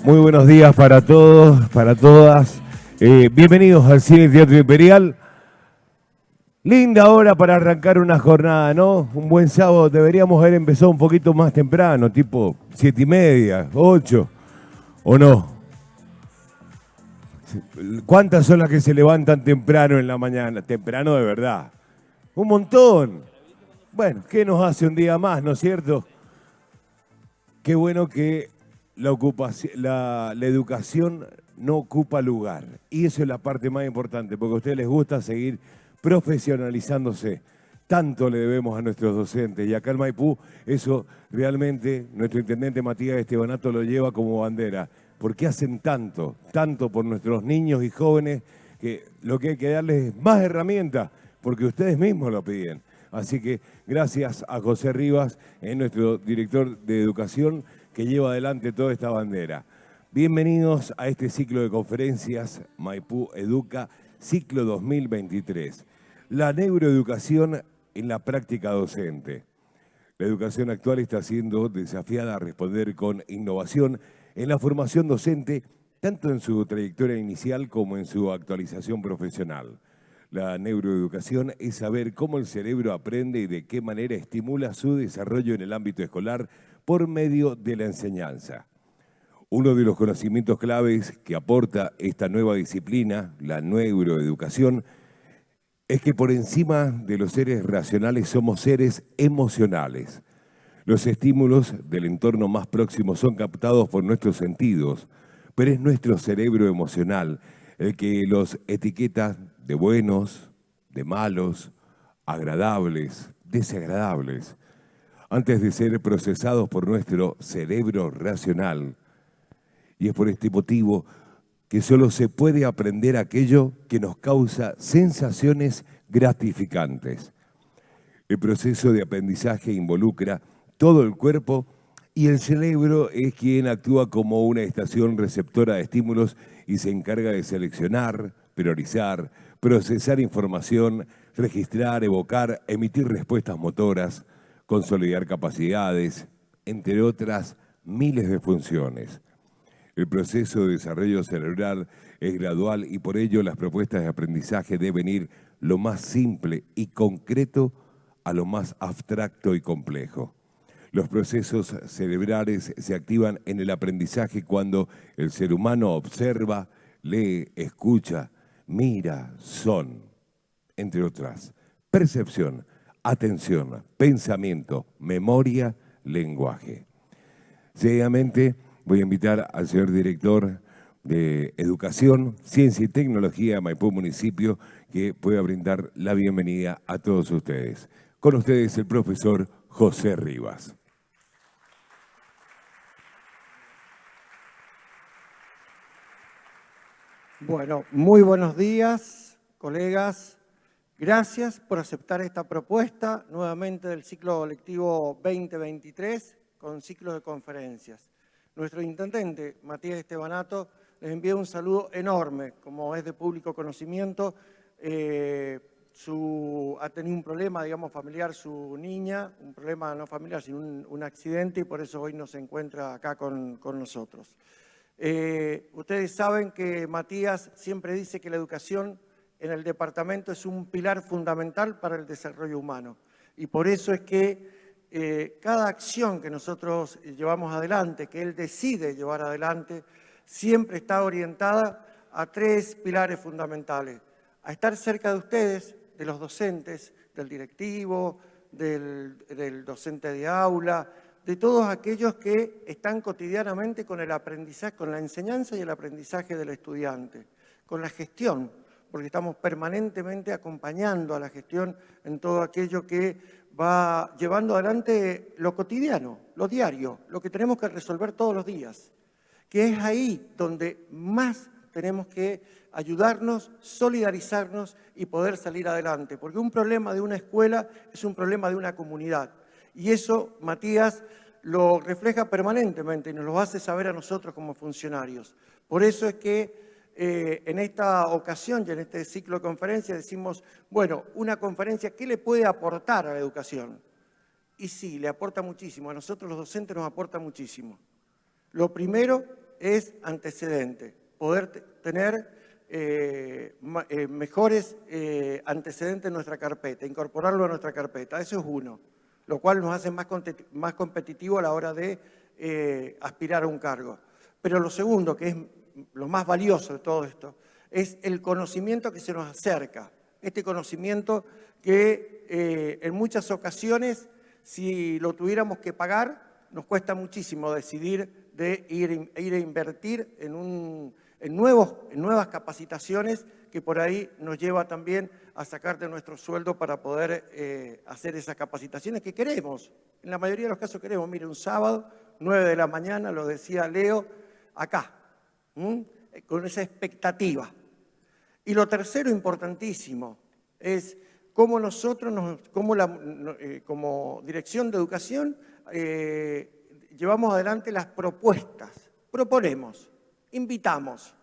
Muy buenos días para todos, para todas. Bienvenidos al Cine Teatro Imperial. Linda hora para arrancar una jornada, ¿no? Un buen sábado. Deberíamos haber empezado un poquito más temprano, tipo 7:30, 8, ¿o no? ¿Cuántas son las que se levantan temprano en la mañana? Temprano de verdad. Un montón. Bueno, ¿qué nos hace un día más, no es cierto? Qué bueno que la educación no ocupa lugar. Y eso es la parte más importante, porque a ustedes les gusta seguir profesionalizándose. Tanto le debemos a nuestros docentes. Y acá en Maipú, eso realmente nuestro intendente Matías Estebanato lo lleva como bandera. Porque hacen tanto, tanto por nuestros niños y jóvenes, que lo que hay que darles es más herramientas, porque ustedes mismos lo piden. Así que gracias a José Rivas, nuestro director de educación, que lleva adelante toda esta bandera. Bienvenidos a este ciclo de conferencias Maipú Educa, ciclo 2023. La neuroeducación en la práctica docente. La educación actual está siendo desafiada a responder con innovación en la formación docente, tanto en su trayectoria inicial como en su actualización profesional. La neuroeducación es saber cómo el cerebro aprende y de qué manera estimula su desarrollo en el ámbito escolar por medio de la enseñanza. Uno de los conocimientos claves que aporta esta nueva disciplina, la neuroeducación, es que por encima de los seres racionales somos seres emocionales. Los estímulos del entorno más próximo son captados por nuestros sentidos, pero es nuestro cerebro emocional el que los etiqueta de buenos, de malos, agradables, desagradables, antes de ser procesados por nuestro cerebro racional. Y es por este motivo que solo se puede aprender aquello que nos causa sensaciones gratificantes. El proceso de aprendizaje involucra todo el cuerpo y el cerebro es quien actúa como una estación receptora de estímulos y se encarga de seleccionar, priorizar, procesar información, registrar, evocar, emitir respuestas motoras, consolidar capacidades, entre otras miles de funciones. El proceso de desarrollo cerebral es gradual y por ello las propuestas de aprendizaje deben ir lo más simple y concreto a lo más abstracto y complejo. Los procesos cerebrales se activan en el aprendizaje cuando el ser humano observa, lee, escucha, mira, son, entre otras, percepción, atención, pensamiento, memoria, lenguaje. Seguidamente voy a invitar al señor director de Educación, Ciencia y Tecnología de Maipú Municipio, que pueda brindar la bienvenida a todos ustedes. Con ustedes el profesor José Rivas. Bueno, muy buenos días, colegas. Gracias por aceptar esta propuesta nuevamente del ciclo lectivo 2023 con ciclos de conferencias. Nuestro intendente, Matías Estebanato, les envía un saludo enorme, como es de público conocimiento. Ha tenido un problema, digamos, familiar su niña, un problema no familiar, sino un accidente, y por eso hoy no se encuentra acá con nosotros. Ustedes saben que Matías siempre dice que la educación en el departamento es un pilar fundamental para el desarrollo humano. Y por eso es que cada acción que nosotros llevamos adelante, que él decide llevar adelante, siempre está orientada a tres pilares fundamentales. A estar cerca de ustedes, de los docentes, del directivo, del docente de aula, de todos aquellos que están cotidianamente con el aprendizaje, con la enseñanza y el aprendizaje del estudiante, con la gestión, porque estamos permanentemente acompañando a la gestión en todo aquello que va llevando adelante lo cotidiano, lo diario, lo que tenemos que resolver todos los días, que es ahí donde más tenemos que ayudarnos, solidarizarnos y poder salir adelante, porque un problema de una escuela es un problema de una comunidad. Y eso Matías lo refleja permanentemente y nos lo hace saber a nosotros como funcionarios. Por eso es que en esta ocasión y en este ciclo de conferencias decimos, bueno, una conferencia, ¿qué le puede aportar a la educación? Y sí, le aporta muchísimo, a nosotros los docentes nos aporta muchísimo. Lo primero es antecedente, poder tener mejores antecedentes en nuestra carpeta, incorporarlo a nuestra carpeta. Eso es uno, lo cual nos hace más competitivos a la hora de aspirar a un cargo. Pero lo segundo, que es lo más valioso de todo esto, es el conocimiento que se nos acerca. Este conocimiento que en muchas ocasiones, si lo tuviéramos que pagar, nos cuesta muchísimo decidir de ir a invertir en nuevas capacitaciones que por ahí nos lleva también a sacar de nuestro sueldo para poder hacer esas capacitaciones que queremos. En la mayoría de los casos queremos. Mire, un sábado, 9 de la mañana, lo decía Leo, acá, con esa expectativa. Y lo tercero importantísimo es cómo nosotros, como Dirección de Educación, llevamos adelante las propuestas. Proponemos, invitamos.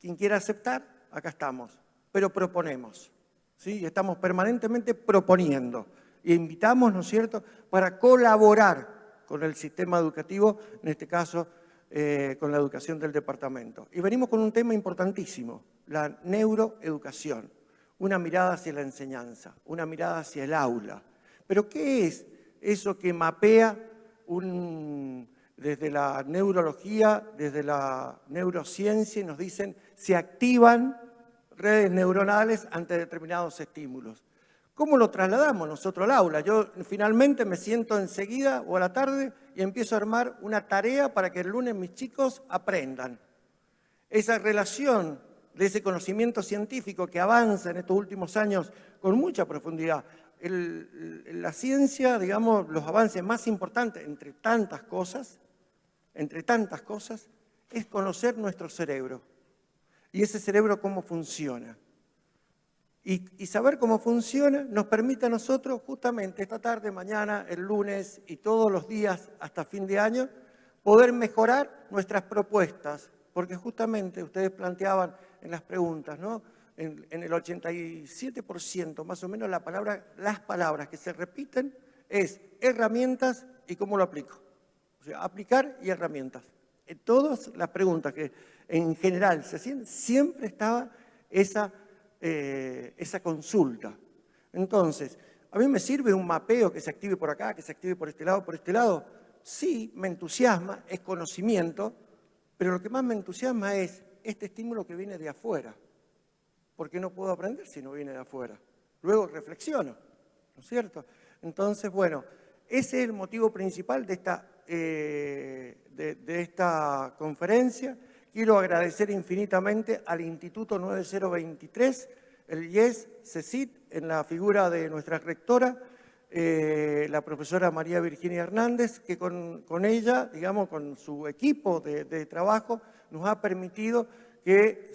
Quien quiera aceptar, acá estamos, pero proponemos. ¿Sí? Estamos permanentemente proponiendo e invitamos, ¿no es cierto?, para colaborar con el sistema educativo, en este caso, con la educación del departamento. Y venimos con un tema importantísimo, la neuroeducación, una mirada hacia la enseñanza, una mirada hacia el aula. Pero ¿qué es eso que mapea desde la neurología, desde la neurociencia, y nos dicen se activan redes neuronales ante determinados estímulos? ¿Cómo lo trasladamos nosotros al aula? Yo finalmente me siento enseguida o a la tarde y empiezo a armar una tarea para que el lunes mis chicos aprendan. Esa relación de ese conocimiento científico que avanza en estos últimos años con mucha profundidad. La ciencia, digamos, los avances más importantes, entre tantas cosas, es conocer nuestro cerebro. Y ese cerebro cómo funciona. Y saber cómo funciona nos permite a nosotros justamente esta tarde, mañana, el lunes y todos los días hasta fin de año, poder mejorar nuestras propuestas. Porque justamente ustedes planteaban en las preguntas, ¿no?, en el 87% más o menos las palabras que se repiten es herramientas y cómo lo aplico. O sea, aplicar y herramientas. En todas las preguntas que en general se hacían, siempre estaba esa consulta. Entonces, ¿a mí me sirve un mapeo que se active por acá, que se active por este lado? Sí, me entusiasma, es conocimiento, pero lo que más me entusiasma es este estímulo que viene de afuera. Porque no puedo aprender si no viene de afuera. Luego reflexiono, ¿no es cierto? Entonces, bueno, ese es el motivo principal de esta conferencia. Quiero agradecer infinitamente al Instituto 9023, el IES, CECIT, en la figura de nuestra rectora, la profesora María Virginia Hernández, que con ella, digamos, con su equipo de trabajo, nos ha permitido que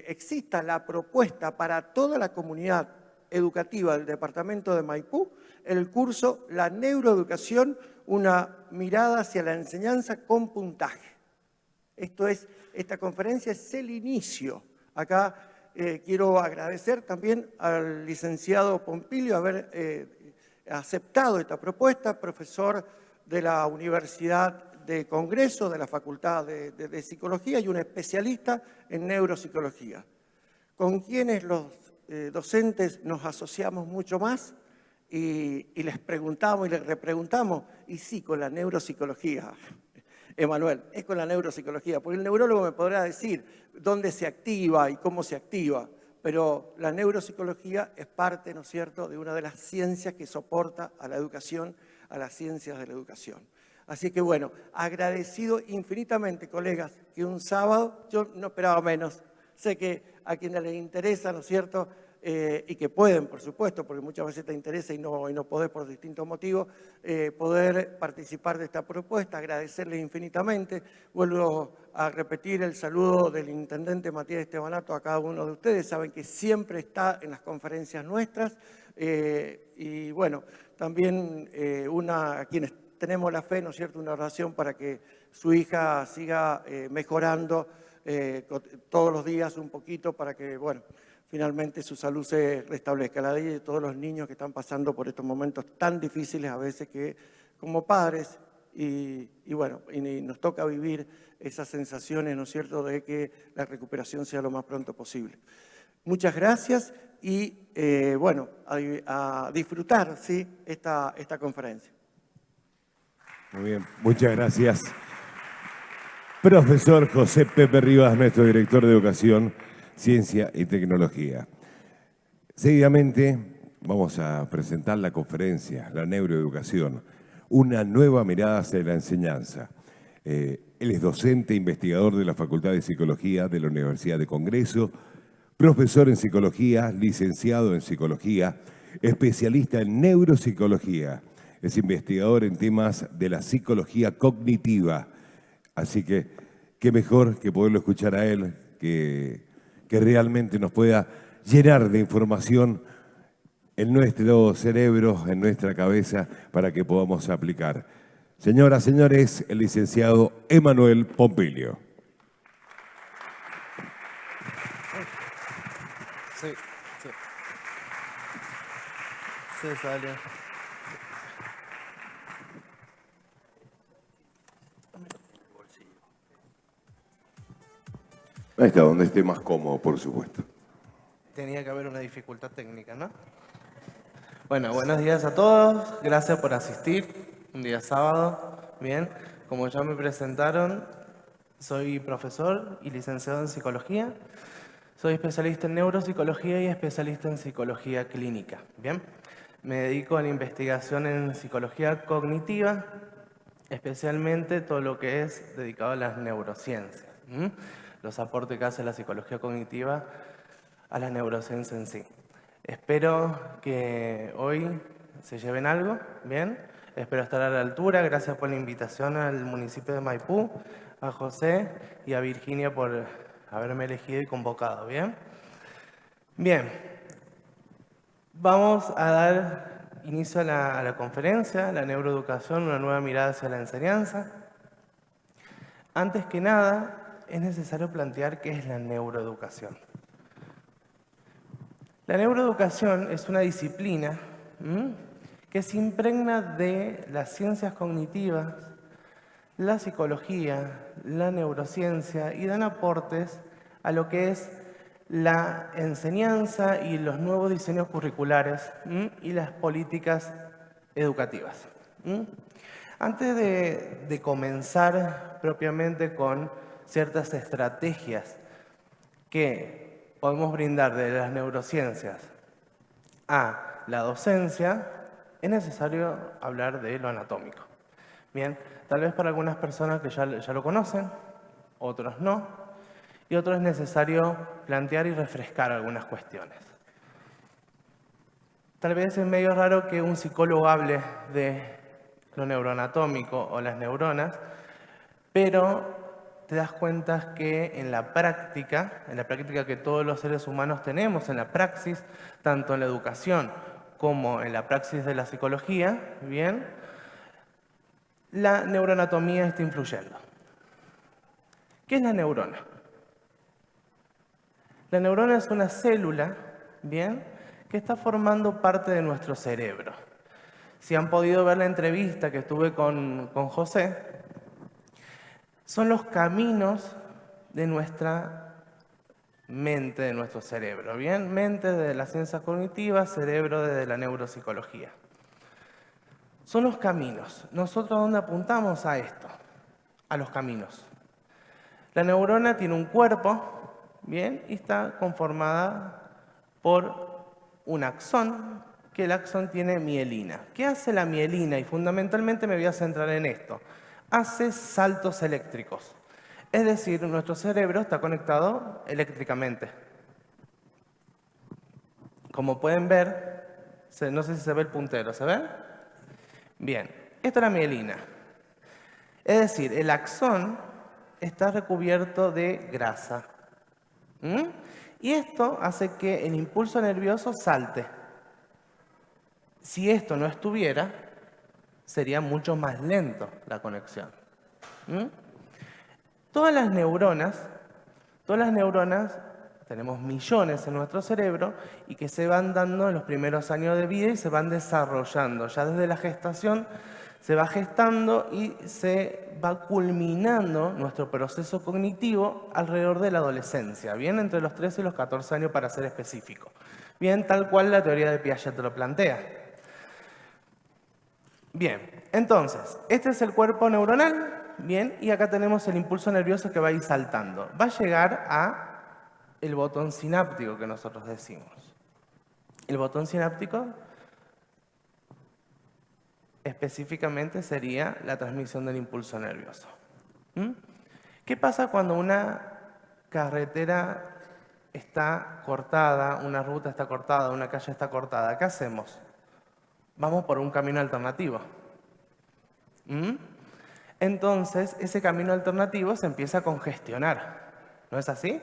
exista la propuesta para toda la comunidad educativa del departamento de Maipú, el curso La Neuroeducación, una mirada hacia la enseñanza con puntaje. Esta conferencia es el inicio. Acá quiero agradecer también al licenciado Pompilio haber aceptado esta propuesta, profesor de la Universidad de Congreso, de la Facultad de Psicología y un especialista en neuropsicología, con quienes los docentes nos asociamos mucho más y les preguntamos y les repreguntamos, y sí, con la neuropsicología. Emanuel, es con la neuropsicología, porque el neurólogo me podrá decir dónde se activa y cómo se activa, pero la neuropsicología es parte, ¿no es cierto?, de una de las ciencias que soporta a la educación, a las ciencias de la educación. Así que bueno, agradecido infinitamente, colegas, que un sábado, yo no esperaba menos, sé que a quienes les interesa, ¿no es cierto?, y que pueden, por supuesto, porque muchas veces te interesa y no podés por distintos motivos, poder participar de esta propuesta, agradecerles infinitamente. Vuelvo a repetir el saludo del intendente Matías Estebanato a cada uno de ustedes, saben que siempre está en las conferencias nuestras, y bueno, también a quienes tenemos la fe, ¿no es cierto?, una oración para que su hija siga mejorando todos los días un poquito para que, bueno, finalmente su salud se restablezca. La de todos los niños que están pasando por estos momentos tan difíciles a veces que como padres y bueno, y nos toca vivir esas sensaciones, ¿no es cierto?, de que la recuperación sea lo más pronto posible. Muchas gracias y bueno, a disfrutar, ¿sí?, esta conferencia. Muy bien, muchas gracias. Profesor José Pepe Rivas, nuestro director de Educación, Ciencia y Tecnología. Seguidamente vamos a presentar la conferencia, la neuroeducación, una nueva mirada hacia la enseñanza. Él es docente e investigador de la Facultad de Psicología de la Universidad de Congreso, profesor en psicología, licenciado en psicología, especialista en neuropsicología. Es investigador en temas de la psicología cognitiva. Así que, qué mejor que poderlo escuchar a él, que realmente nos pueda llenar de información en nuestro cerebro, en nuestra cabeza, para que podamos aplicar. Señoras, señores, el licenciado Emanuel Pompilio. Sí. Se sale. Ahí está, donde esté más cómodo, por supuesto. Tenía que haber una dificultad técnica, ¿no? Bueno, buenos días a todos. Gracias por asistir. Un día sábado. Bien, como ya me presentaron, soy profesor y licenciado en psicología. Soy especialista en neuropsicología y especialista en psicología clínica. Bien, me dedico a la investigación en psicología cognitiva, especialmente todo lo que es dedicado a las neurociencias. Los aportes que hace la psicología cognitiva a la neurociencia en sí. Espero que hoy se lleven algo, ¿bien? Espero estar a la altura. Gracias por la invitación al municipio de Maipú, a José y a Virginia por haberme elegido y convocado, ¿bien? Bien, vamos a dar inicio a la conferencia, la neuroeducación, una nueva mirada hacia la enseñanza. Antes que nada, es necesario plantear qué es la neuroeducación. La neuroeducación es una disciplina que se impregna de las ciencias cognitivas, la psicología, la neurociencia y dan aportes a lo que es la enseñanza y los nuevos diseños curriculares y las políticas educativas. Antes de comenzar propiamente con ciertas estrategias que podemos brindar de las neurociencias a la docencia, es necesario hablar de lo anatómico. Bien, tal vez para algunas personas que ya lo conocen, otros no, y otros es necesario plantear y refrescar algunas cuestiones. Tal vez es medio raro que un psicólogo hable de lo neuroanatómico o las neuronas, pero te das cuenta que en la práctica que todos los seres humanos tenemos, en la praxis, tanto en la educación como en la praxis de la psicología, bien, la neuroanatomía está influyendo. ¿Qué es la neurona? La neurona es una célula, bien, que está formando parte de nuestro cerebro. Si han podido ver la entrevista que estuve con José, son los caminos de nuestra mente, de nuestro cerebro, ¿bien? Mente de las ciencias cognitivas, cerebro de la neuropsicología. Son los caminos. ¿Nosotros dónde apuntamos a esto? A los caminos. La neurona tiene un cuerpo, ¿bien? Y está conformada por un axón, que el axón tiene mielina. ¿Qué hace la mielina? Y fundamentalmente me voy a centrar en esto. Hace saltos eléctricos. Es decir, nuestro cerebro está conectado eléctricamente. Como pueden ver, no sé si se ve el puntero, ¿se ve? Bien, esta es la mielina. Es decir, el axón está recubierto de grasa. Y esto hace que el impulso nervioso salte. Si esto no estuviera, sería mucho más lento la conexión. Todas las neuronas, tenemos millones en nuestro cerebro y que se van dando en los primeros años de vida y se van desarrollando. Ya desde la gestación se va gestando y se va culminando nuestro proceso cognitivo alrededor de la adolescencia, bien, entre los 13 y los 14 años para ser específico. Bien, tal cual la teoría de Piaget lo plantea. Bien, entonces, este es el cuerpo neuronal, bien, y acá tenemos el impulso nervioso que va a ir saltando. Va a llegar a el botón sináptico que nosotros decimos. El botón sináptico específicamente sería la transmisión del impulso nervioso. ¿Qué pasa cuando una carretera está cortada, una ruta está cortada, una calle está cortada? ¿Qué hacemos? Vamos por un camino alternativo. Entonces, ese camino alternativo se empieza a congestionar. ¿No es así?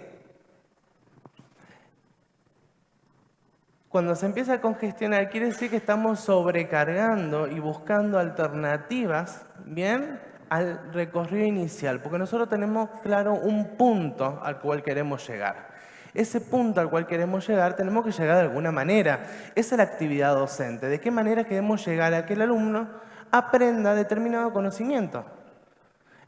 Cuando se empieza a congestionar, quiere decir que estamos sobrecargando y buscando alternativas, ¿bien?, al recorrido inicial, porque nosotros tenemos claro un punto al cual queremos llegar. Ese punto al cual queremos llegar, tenemos que llegar de alguna manera. Esa es la actividad docente. ¿De qué manera queremos llegar a que el alumno aprenda determinado conocimiento?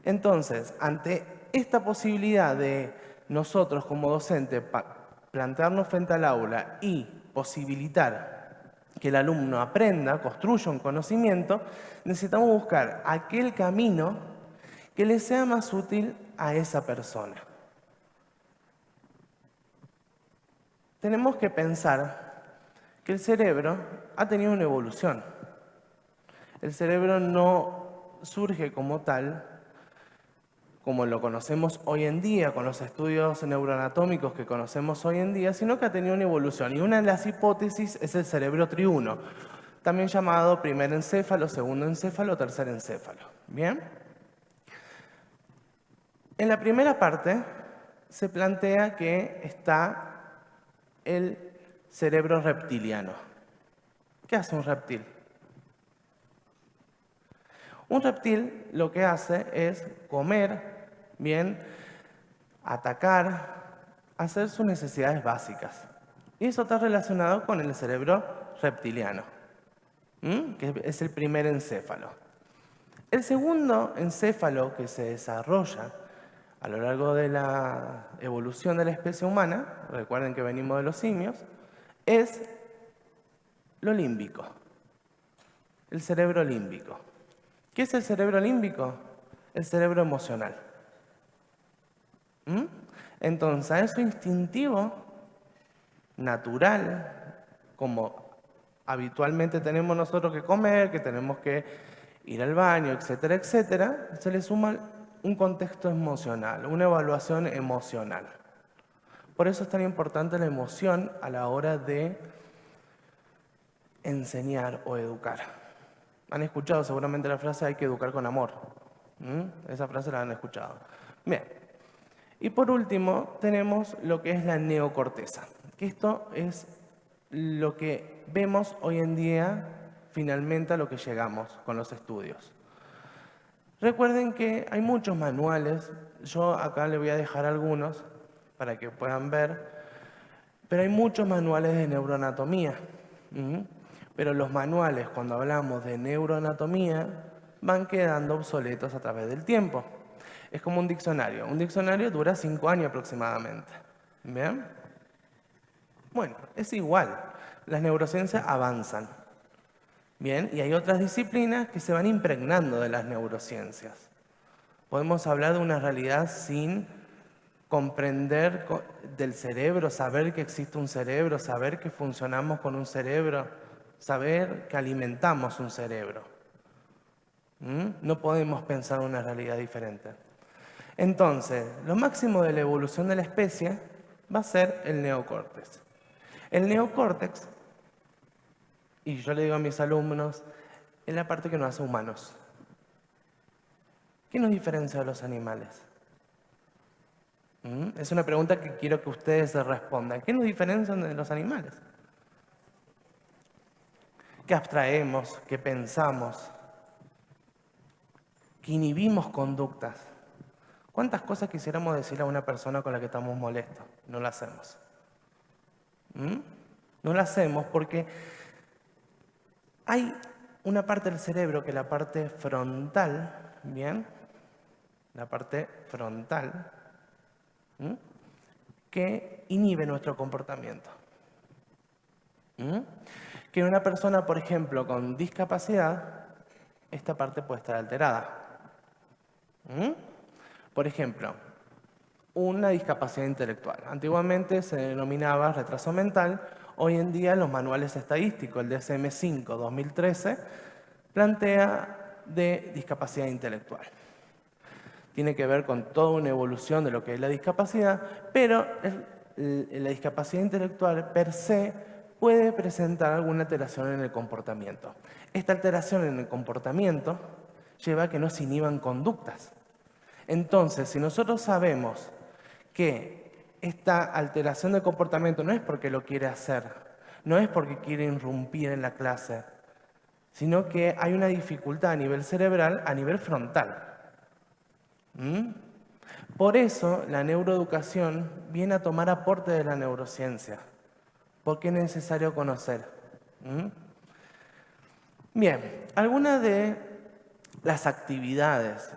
Entonces, ante esta posibilidad de nosotros como docentes plantearnos frente al aula y posibilitar que el alumno aprenda, construya un conocimiento, necesitamos buscar aquel camino que le sea más útil a esa persona. Tenemos que pensar que el cerebro ha tenido una evolución. El cerebro no surge como tal, como lo conocemos hoy en día, con los estudios neuroanatómicos que conocemos hoy en día, sino que ha tenido una evolución. Y una de las hipótesis es el cerebro triuno, también llamado primer encéfalo, segundo encéfalo, tercer encéfalo. ¿Bien? En la primera parte se plantea que está el cerebro reptiliano. ¿Qué hace un reptil? Un reptil lo que hace es comer, bien, atacar, hacer sus necesidades básicas. Y eso está relacionado con el cerebro reptiliano, que es el primer encéfalo. El segundo encéfalo que se desarrolla a lo largo de la evolución de la especie humana, recuerden que venimos de los simios, es lo límbico, el cerebro límbico. ¿Qué es el cerebro límbico? El cerebro emocional. Entonces, a eso instintivo, natural, como habitualmente tenemos nosotros que comer, que tenemos que ir al baño, etcétera, etcétera, se le suma un contexto emocional, una evaluación emocional. Por eso es tan importante la emoción a la hora de enseñar o educar. Han escuchado seguramente la frase hay que educar con amor. Esa frase la han escuchado. Bien. Y por último tenemos lo que es la neocorteza, que esto es lo que vemos hoy en día finalmente a lo que llegamos con los estudios. Recuerden que hay muchos manuales, yo acá les voy a dejar algunos para que puedan ver, pero hay muchos manuales de neuroanatomía. Pero los manuales, cuando hablamos de neuroanatomía, van quedando obsoletos a través del tiempo. Es como un diccionario. Un diccionario dura 5 años aproximadamente. ¿Bien? Bueno, es igual. Las neurociencias avanzan. Bien, y hay otras disciplinas que se van impregnando de las neurociencias. Podemos hablar de una realidad sin comprender del cerebro, saber que existe un cerebro, saber que funcionamos con un cerebro, saber que alimentamos un cerebro. No podemos pensar en una realidad diferente. Entonces, lo máximo de la evolución de la especie va a ser el neocórtex. El neocórtex, y yo le digo a mis alumnos, es la parte que nos hace humanos. ¿Qué nos diferencia de los animales? Es una pregunta que quiero que ustedes se respondan. ¿Qué nos diferencia de los animales? ¿Qué abstraemos? ¿Qué pensamos? ¿Qué inhibimos conductas? ¿Cuántas cosas quisiéramos decir a una persona con la que estamos molestos? No lo hacemos. No lo hacemos porque hay una parte del cerebro que es la parte frontal, ¿bien? La parte frontal, ¿m? Que inhibe nuestro comportamiento. Que en una persona, por ejemplo, con discapacidad, esta parte puede estar alterada. Por ejemplo, una discapacidad intelectual. Antiguamente se denominaba retraso mental. Hoy en día los manuales estadísticos, el DSM-5 2013, plantea de discapacidad intelectual. Tiene que ver con toda una evolución de lo que es la discapacidad, pero la discapacidad intelectual per se puede presentar alguna alteración en el comportamiento. Esta alteración en el comportamiento lleva a que no se inhiban conductas. Entonces, si nosotros sabemos que esta alteración de comportamiento no es porque lo quiere hacer, no es porque quiere irrumpir en la clase, sino que hay una dificultad a nivel cerebral, a nivel frontal. Por eso la neuroeducación viene a tomar aporte de la neurociencia, porque es necesario conocer. Bien, algunas de las actividades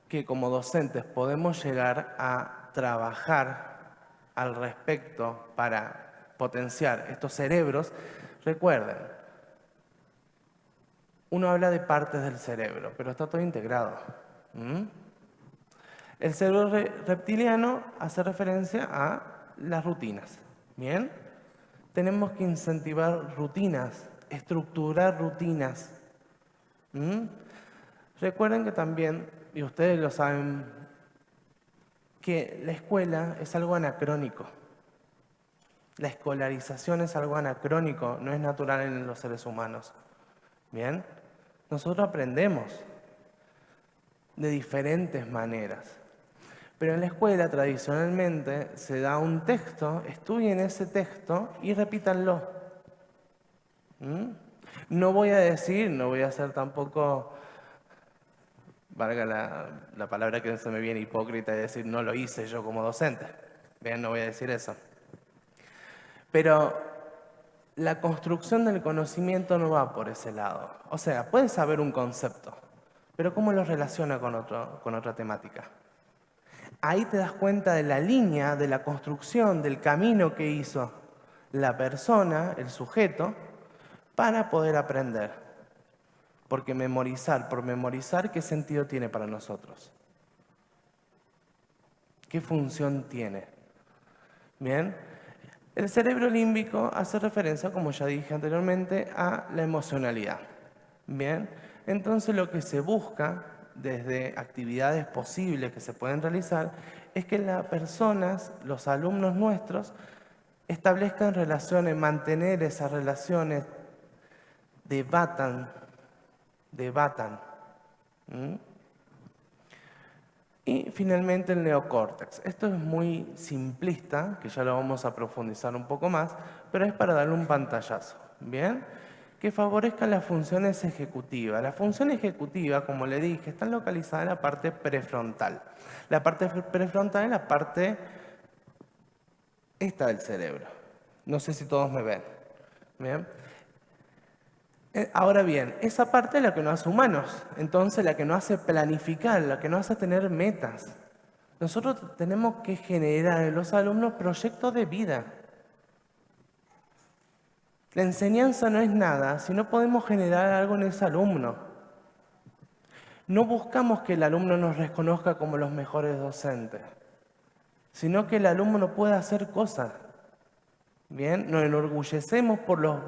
que como docentes podemos llegar a trabajar al respecto para potenciar estos cerebros, recuerden, uno habla de partes del cerebro, pero está todo integrado. El cerebro reptiliano hace referencia a las rutinas. ¿Bien? Tenemos que incentivar rutinas, estructurar rutinas. Recuerden que también, y ustedes lo saben, que la escuela es algo anacrónico. La escolarización es algo anacrónico, no es natural en los seres humanos. ¿Bien? Nosotros aprendemos de diferentes maneras. Pero en la escuela tradicionalmente se da un texto, estudien ese texto y repítanlo. No voy a decir, no voy a hacer tampoco, valga la palabra que se me viene hipócrita, y decir no lo hice yo como docente. Bien, no voy a decir eso. Pero la construcción del conocimiento no va por ese lado. O sea, puedes saber un concepto, pero ¿cómo lo relaciona con otra temática? Ahí te das cuenta de la línea, de la construcción, del camino que hizo la persona, el sujeto, para poder aprender. Porque memorizar, por memorizar, ¿qué sentido tiene para nosotros? ¿Qué función tiene? Bien, el cerebro límbico hace referencia, como ya dije anteriormente, a la emocionalidad. Bien, entonces lo que se busca desde actividades posibles que se pueden realizar es que las personas, los alumnos nuestros, establezcan relaciones, mantener esas relaciones, debatan. Y finalmente el neocórtex. Esto es muy simplista, que ya lo vamos a profundizar un poco más, pero es para darle un pantallazo, ¿bien? Que favorezcan las funciones ejecutivas. La función ejecutiva, como le dije, está localizada en la parte prefrontal. La parte prefrontal es la parte esta del cerebro. No sé si todos me ven. ¿Bien? Ahora bien, esa parte es la que nos hace humanos, entonces la que nos hace planificar, la que nos hace tener metas. Nosotros tenemos que generar en los alumnos proyectos de vida. La enseñanza no es nada si no podemos generar algo en ese alumno. No buscamos que el alumno nos reconozca como los mejores docentes, sino que el alumno pueda hacer cosas. Bien, nos enorgullecemos por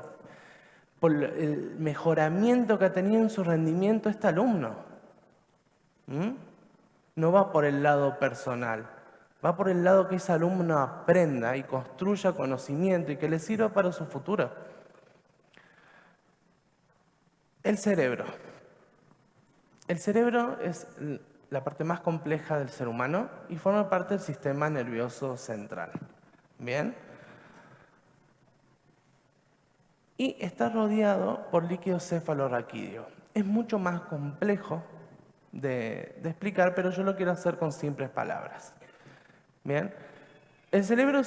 el mejoramiento que ha tenido en su rendimiento este alumno. No va por el lado personal, va por el lado que ese alumno aprenda y construya conocimiento y que le sirva para su futuro. El cerebro. El cerebro es la parte más compleja del ser humano y forma parte del sistema nervioso central. ¿Bien? Y está rodeado por líquido cefalorraquídeo. Es mucho más complejo de explicar, pero yo lo quiero hacer con simples palabras. Bien, el cerebro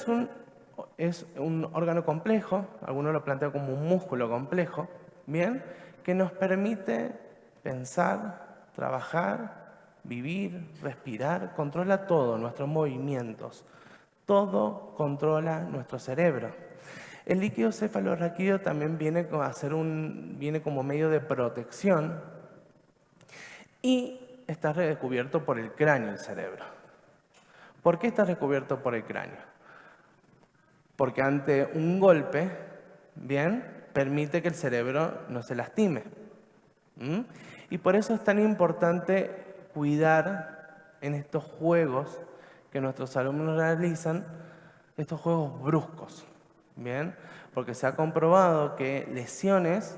es un órgano complejo, algunos lo plantean como un músculo complejo, bien, que nos permite pensar, trabajar, vivir, respirar, controla todo, nuestros movimientos. Todo controla nuestro cerebro. El líquido cefalorraquídeo también viene como medio de protección y está recubierto por el cráneo el cerebro. ¿Por qué está recubierto por el cráneo? Porque ante un golpe, permite que el cerebro no se lastime. Y por eso es tan importante cuidar en estos juegos que nuestros alumnos realizan, estos juegos bruscos, porque se ha comprobado que lesiones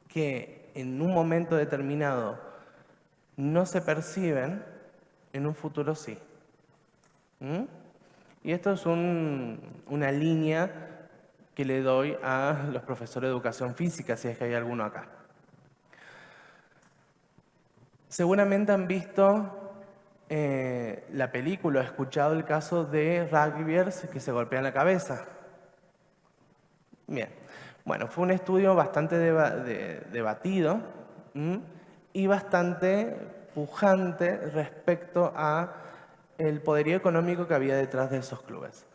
que en un momento determinado no se perciben, en un futuro sí. Y esto es una línea que le doy a los profesores de educación física, si es que hay alguno acá. Seguramente han visto la película, he escuchado el caso de rugbyers que se golpean la cabeza. Bien, bueno, fue un estudio bastante debatido y bastante pujante respecto a el poderío económico que había detrás de esos clubes.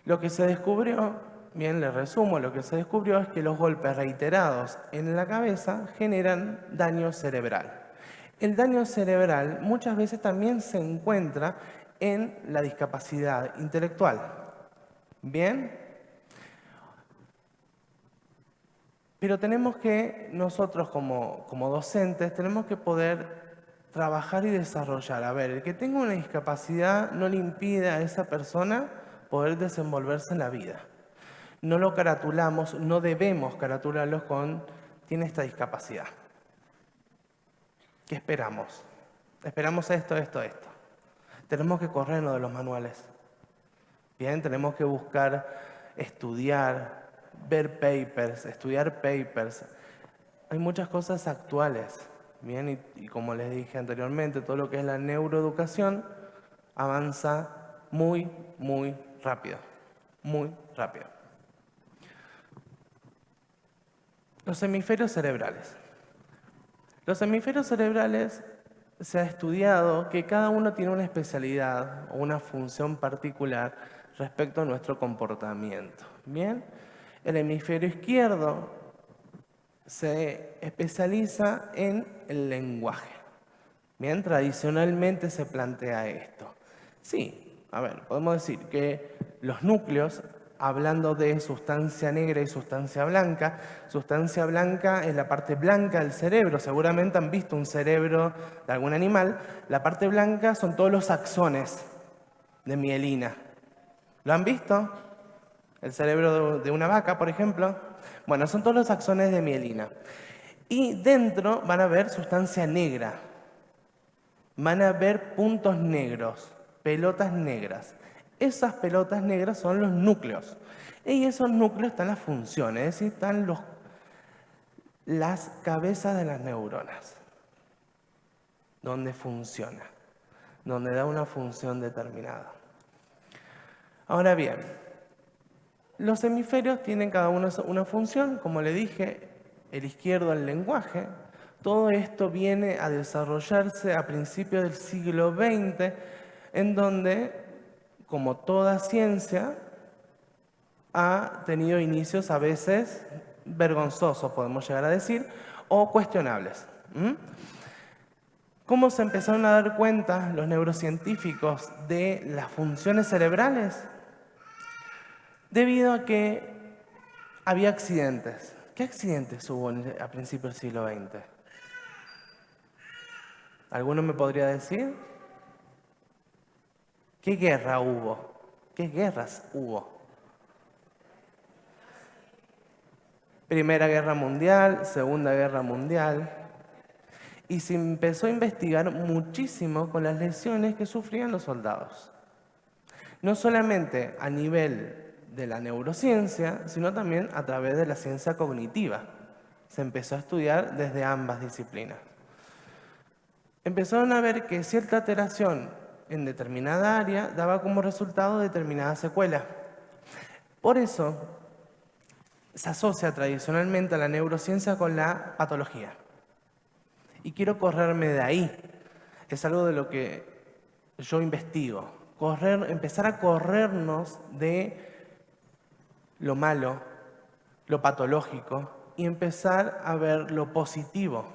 Lo que se descubrió, les resumo, lo que se descubrió es que los golpes reiterados en la cabeza generan daño cerebral. El daño cerebral muchas veces también se encuentra en la discapacidad intelectual. Pero tenemos que, nosotros como docentes, tenemos que poder trabajar y desarrollar. A ver, el que tenga una discapacidad no le impide a esa persona poder desenvolverse en la vida. No lo caratulamos, no debemos caratularlos con tiene esta discapacidad. ¿Qué esperamos? Esperamos esto. Tenemos que corrernos de los manuales. Tenemos que buscar estudiar, ver papers, estudiar papers. Hay muchas cosas actuales. Y como les dije anteriormente, todo lo que es la neuroeducación avanza muy, muy rápido. Muy rápido. Los hemisferios cerebrales. Los hemisferios cerebrales se ha estudiado que cada uno tiene una especialidad o una función particular respecto a nuestro comportamiento. El hemisferio izquierdo se especializa en el lenguaje. Tradicionalmente se plantea esto. Sí, podemos decir que los núcleos, hablando de sustancia negra y sustancia blanca es la parte blanca del cerebro. Seguramente han visto un cerebro de algún animal. La parte blanca son todos los axones de mielina. ¿Lo han visto? El cerebro de una vaca, por ejemplo. Bueno, son todos los axones de mielina. Y dentro van a ver sustancia negra. Van a ver puntos negros, pelotas negras. Esas pelotas negras son los núcleos. Y esos núcleos están las funciones, es decir, están las cabezas de las neuronas. Donde funciona, donde da una función determinada. Ahora bien, los hemisferios tienen cada uno una función, como le dije, el izquierdo el lenguaje. Todo esto viene a desarrollarse a principios del siglo XX, en donde, como toda ciencia, ha tenido inicios a veces vergonzosos, podemos llegar a decir, o cuestionables. ¿Cómo se empezaron a dar cuenta los neurocientíficos de las funciones cerebrales? Debido a que había accidentes. ¿Qué accidentes hubo a principios del siglo XX? ¿Alguno me podría decir? ¿Qué guerra hubo? ¿Qué guerras hubo? Primera Guerra Mundial, Segunda Guerra Mundial. Y se empezó a investigar muchísimo con las lesiones que sufrían los soldados. No solamente a nivel de la neurociencia, sino también a través de la ciencia cognitiva. Se empezó a estudiar desde ambas disciplinas. Empezaron a ver que cierta alteración en determinada área daba como resultado determinada secuela. Por eso se asocia tradicionalmente a la neurociencia con la patología. Y quiero correrme de ahí. Es algo de lo que yo investigo. Empezar a corrernos de lo malo, lo patológico, y empezar a ver lo positivo.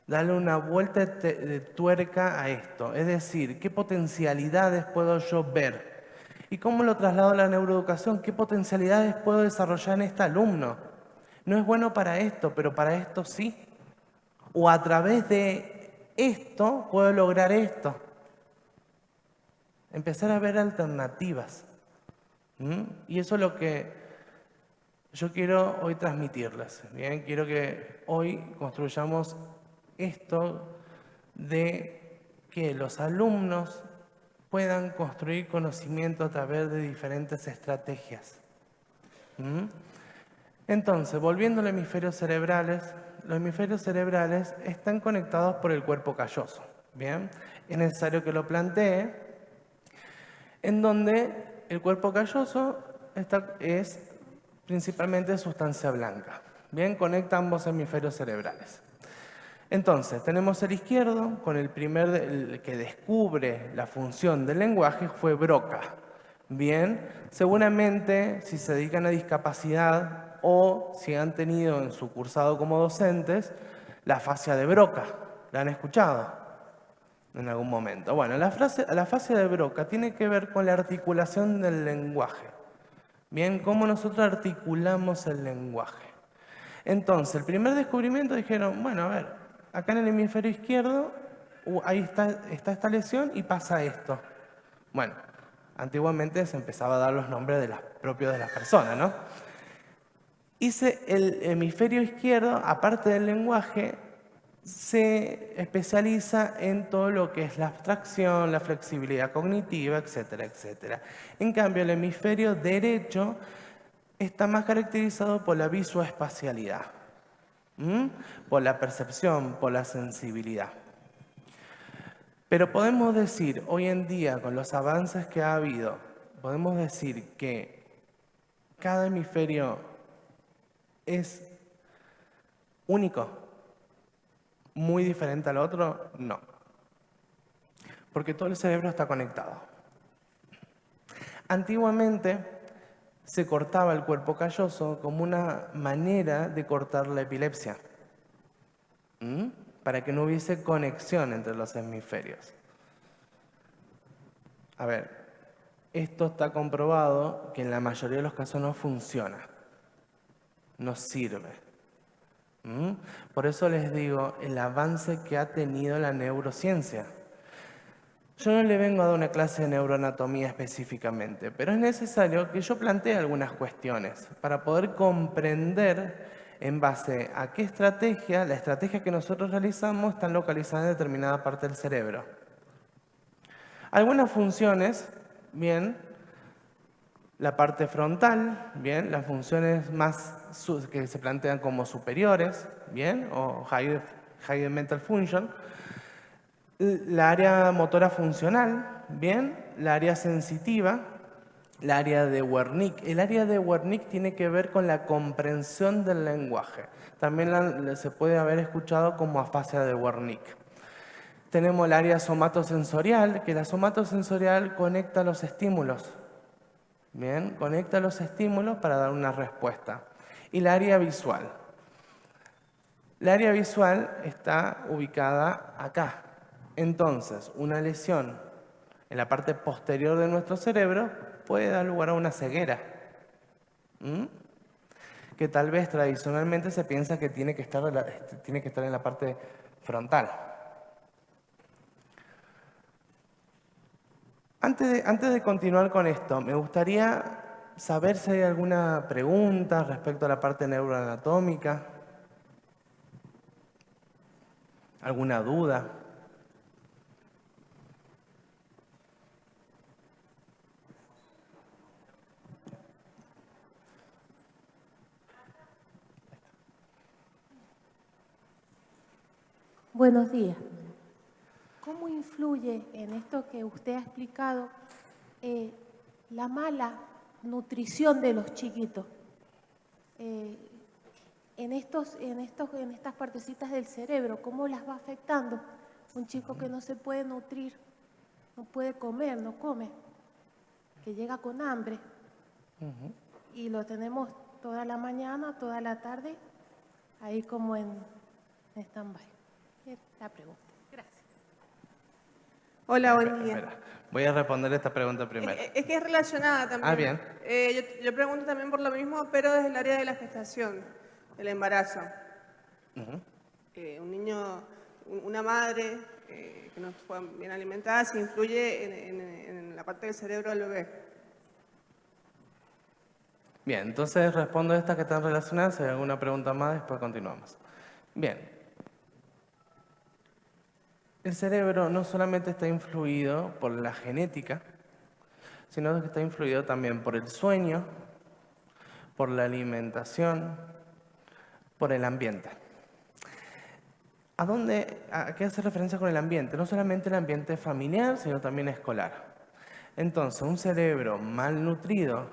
Darle una vuelta de tuerca a esto. Es decir, ¿qué potencialidades puedo yo ver? ¿Y cómo lo traslado a la neuroeducación? ¿Qué potencialidades puedo desarrollar en este alumno? No es bueno para esto, pero para esto sí. O a través de esto puedo lograr esto. Empezar a ver alternativas. Y eso es lo que yo quiero hoy transmitirles. Bien, quiero que hoy construyamos esto de que los alumnos puedan construir conocimiento a través de diferentes estrategias. Entonces, volviendo a los hemisferios cerebrales están conectados por el cuerpo calloso. Bien, es necesario que lo plantee, en donde el cuerpo calloso es principalmente sustancia blanca. Bien, conecta ambos hemisferios cerebrales. Entonces, tenemos el izquierdo, con el que descubre la función del lenguaje fue Broca. Bien, seguramente si se dedican a discapacidad o si han tenido en su cursado como docentes, la fascia de Broca, ¿la han escuchado en algún momento? Bueno, la fascia de Broca tiene que ver con la articulación del lenguaje. Bien, cómo nosotros articulamos el lenguaje. Entonces, el primer descubrimiento dijeron, bueno, a ver, acá en el hemisferio izquierdo, ahí está esta lesión y pasa esto. Bueno, antiguamente se empezaba a dar los nombres propios de las personas, ¿no? El hemisferio izquierdo, aparte del lenguaje, se especializa en todo lo que es la abstracción, la flexibilidad cognitiva, etcétera, etcétera. En cambio, el hemisferio derecho está más caracterizado por la visoespacialidad, por la percepción, por la sensibilidad. Pero podemos decir, hoy en día, con los avances que ha habido, podemos decir que cada hemisferio es único, muy diferente al otro, no. Porque todo el cerebro está conectado. Antiguamente se cortaba el cuerpo calloso como una manera de cortar la epilepsia, para que no hubiese conexión entre los hemisferios. A ver, esto está comprobado que en la mayoría de los casos no funciona, no sirve. Por eso les digo el avance que ha tenido la neurociencia. Yo no le vengo a dar una clase de neuroanatomía específicamente, pero es necesario que yo plantee algunas cuestiones para poder comprender en base a qué la estrategia que nosotros realizamos está localizada en determinada parte del cerebro. Algunas funciones, bien, la parte frontal, bien, las funciones más que se plantean como superiores, bien, o high mental function, la área motora funcional, bien, la área sensitiva, la área de Wernicke. El área de Wernicke tiene que ver con la comprensión del lenguaje. También se puede haber escuchado como afasia de Wernicke. Tenemos el área somatosensorial, que la somatosensorial conecta los estímulos. Bien, conecta los estímulos para dar una respuesta. Y la área visual. La área visual está ubicada acá. Entonces, una lesión en la parte posterior de nuestro cerebro puede dar lugar a una ceguera, que tal vez tradicionalmente se piensa que tiene que estar en la parte frontal. Antes de continuar con esto, me gustaría saber si hay alguna pregunta respecto a la parte neuroanatómica, alguna duda. Buenos días. ¿Cómo influye en esto que usted ha explicado la mala nutrición de los chiquitos? en estas partecitas del cerebro, ¿cómo las va afectando? Un chico que no se puede nutrir, no puede comer, no come, que llega con hambre y lo tenemos toda la mañana, toda la tarde, ahí como en stand-by. Es la pregunta. Gracias. Hola, buen día. Espera, voy a responder esta pregunta primero. Es que es relacionada también. Ah, bien. Yo pregunto también por lo mismo, pero desde el área de la gestación, del embarazo. Un niño, una madre que no fue bien alimentada, se influye en la parte del cerebro del bebé. Bien, entonces respondo a estas que están relacionadas. Si hay alguna pregunta más, después continuamos. Bien. El cerebro no solamente está influido por la genética, sino que está influido también por el sueño, por la alimentación, por el ambiente. ¿A qué hace referencia con el ambiente? No solamente el ambiente familiar, sino también escolar. Entonces, un cerebro malnutrido,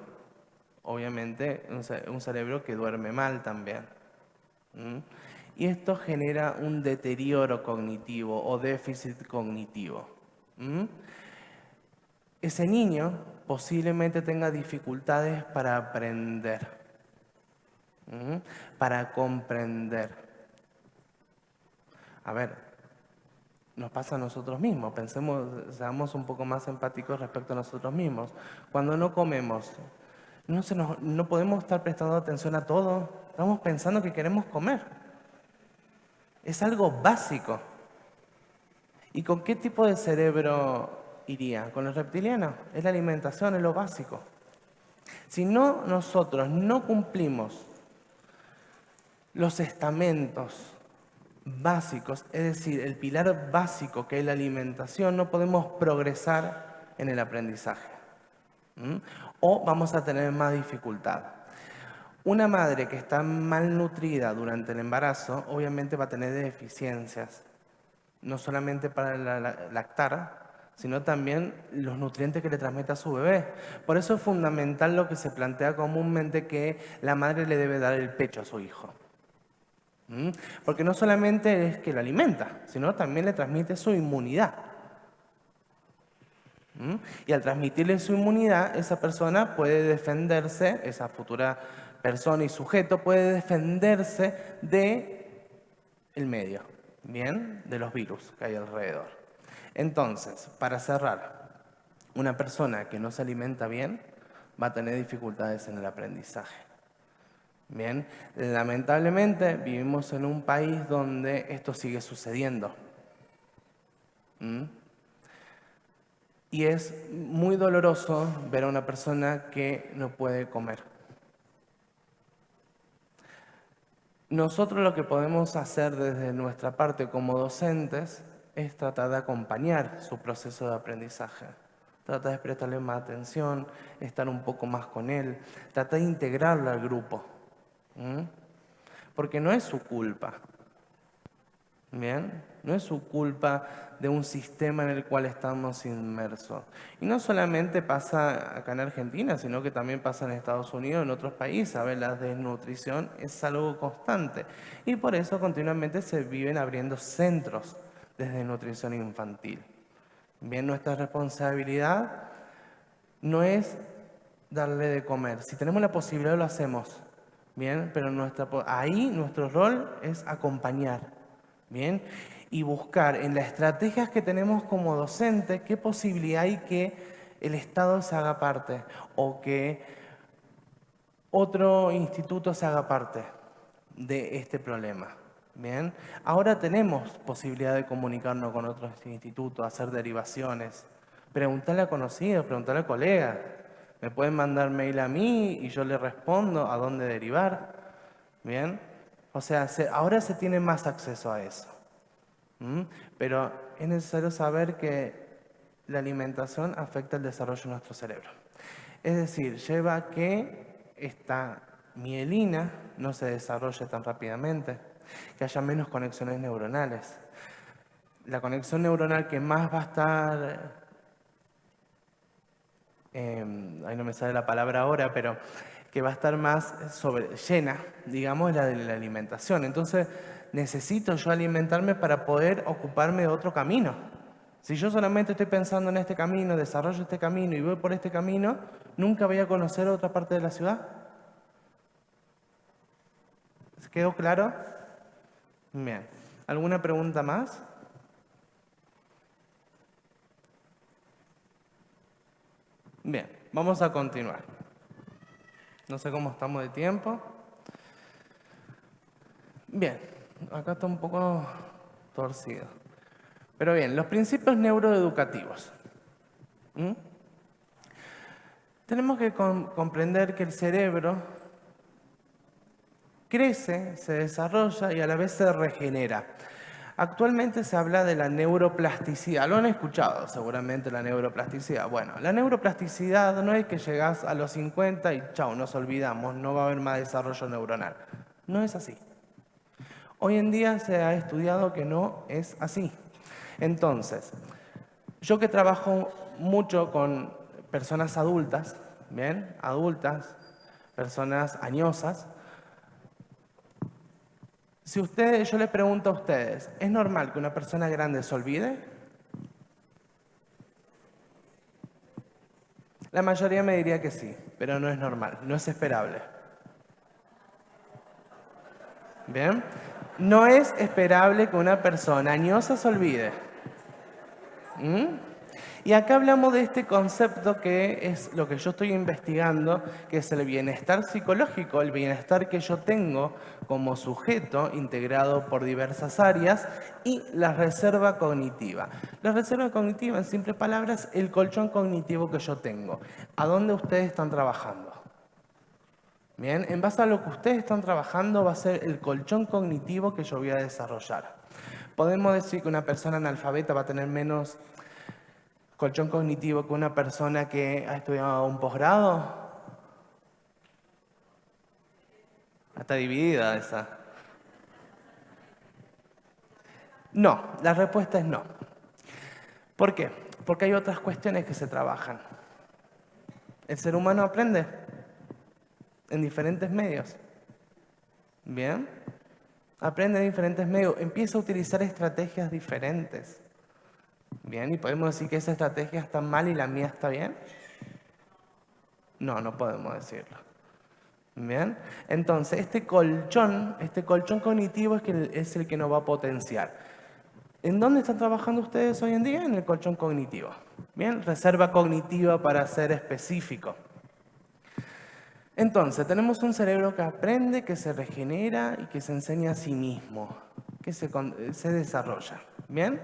obviamente un cerebro que duerme mal también. Y esto genera un deterioro cognitivo o déficit cognitivo. Ese niño posiblemente tenga dificultades para aprender, para comprender. A ver, nos pasa a nosotros mismos, seamos un poco más empáticos respecto a nosotros mismos. Cuando no comemos, no podemos estar prestando atención a todo, estamos pensando que queremos comer. Es algo básico. ¿Y con qué tipo de cerebro iría? ¿Con el reptiliano? Es la alimentación, es lo básico. Si nosotros no cumplimos los estamentos básicos, es decir, el pilar básico que es la alimentación, no podemos progresar en el aprendizaje. O vamos a tener más dificultad. Una madre que está malnutrida durante el embarazo, obviamente va a tener deficiencias, no solamente para lactar, sino también los nutrientes que le transmite a su bebé. Por eso es fundamental lo que se plantea comúnmente, que la madre le debe dar el pecho a su hijo. Porque no solamente es que lo alimenta, sino también le transmite su inmunidad. Y al transmitirle su inmunidad, esa persona puede defenderse, esa futura persona y sujeto puede defenderse del medio, ¿bien? De los virus que hay alrededor. Entonces, para cerrar, una persona que no se alimenta bien va a tener dificultades en el aprendizaje. Bien, lamentablemente vivimos en un país donde esto sigue sucediendo. Y es muy doloroso ver a una persona que no puede comer. Nosotros lo que podemos hacer desde nuestra parte como docentes es tratar de acompañar su proceso de aprendizaje. Tratar de prestarle más atención, estar un poco más con él, tratar de integrarlo al grupo. Porque no es su culpa. ¿Bien? No es su culpa de un sistema en el cual estamos inmersos. Y no solamente pasa acá en Argentina, sino que también pasa en Estados Unidos, en otros países. A ver, la desnutrición es algo constante. Y por eso continuamente se viven abriendo centros de desnutrición infantil. Bien, nuestra responsabilidad no es darle de comer. Si tenemos la posibilidad lo hacemos. Bien, pero ahí nuestro rol es acompañar. Bien, y buscar en las estrategias que tenemos como docentes qué posibilidad hay que el Estado se haga parte o que otro instituto se haga parte de este problema. Bien, ahora tenemos posibilidad de comunicarnos con otros institutos, hacer derivaciones, preguntarle a conocidos, preguntarle a colegas. Me pueden mandar mail a mí y yo le respondo a dónde derivar. Bien, o sea, ahora se tiene más acceso a eso. Pero es necesario saber que la alimentación afecta el desarrollo de nuestro cerebro. Es decir, lleva a que esta mielina no se desarrolle tan rápidamente, que haya menos conexiones neuronales. La conexión neuronal que más va a estar, ahí no me sale la palabra ahora, pero que va a estar más llena, digamos, la de la alimentación. Entonces, necesito yo alimentarme para poder ocuparme de otro camino. Si yo solamente estoy pensando en este camino, desarrollo este camino y voy por este camino, nunca voy a conocer otra parte de la ciudad. ¿Quedó claro? Bien. ¿Alguna pregunta más? Bien, vamos a continuar. No sé cómo estamos de tiempo. Bien, acá está un poco torcido. Pero bien, los principios neuroeducativos. Tenemos que comprender que el cerebro crece, se desarrolla y a la vez se regenera. Actualmente se habla de la neuroplasticidad. Lo han escuchado seguramente, la neuroplasticidad. Bueno, la neuroplasticidad no es que llegás a los 50 y chao, nos olvidamos, no va a haber más desarrollo neuronal. No es así. Hoy en día se ha estudiado que no es así. Entonces, yo que trabajo mucho con personas adultas, ¿bien? Adultas, personas añosas. Si yo les pregunto a ustedes, ¿es normal que una persona grande se olvide? La mayoría me diría que sí, pero no es normal, no es esperable. ¿Bien? No es esperable que una persona añosa se olvide. Y acá hablamos de este concepto que es lo que yo estoy investigando, que es el bienestar psicológico, el bienestar que yo tengo como sujeto integrado por diversas áreas y la reserva cognitiva. La reserva cognitiva, en simples palabras, el colchón cognitivo que yo tengo. ¿A dónde ustedes están trabajando? Bien, en base a lo que ustedes están trabajando va a ser el colchón cognitivo que yo voy a desarrollar. Podemos decir que una persona analfabeta va a tener menos colchón cognitivo que una persona que ha estudiado un posgrado. Está dividida esa. No, la respuesta es no. ¿Por qué? Porque hay otras cuestiones que se trabajan. El ser humano aprende en diferentes medios. ¿Bien? Aprende en diferentes medios, empieza a utilizar estrategias diferentes. Bien, ¿y podemos decir que esa estrategia está mal y la mía está bien? No, no podemos decirlo. Bien, entonces este colchón cognitivo es el que nos va a potenciar. ¿En dónde están trabajando ustedes hoy en día? En el colchón cognitivo. Bien, reserva cognitiva para ser específico. Entonces, tenemos un cerebro que aprende, que se regenera y que se enseña a sí mismo, que se desarrolla. ¿Bien?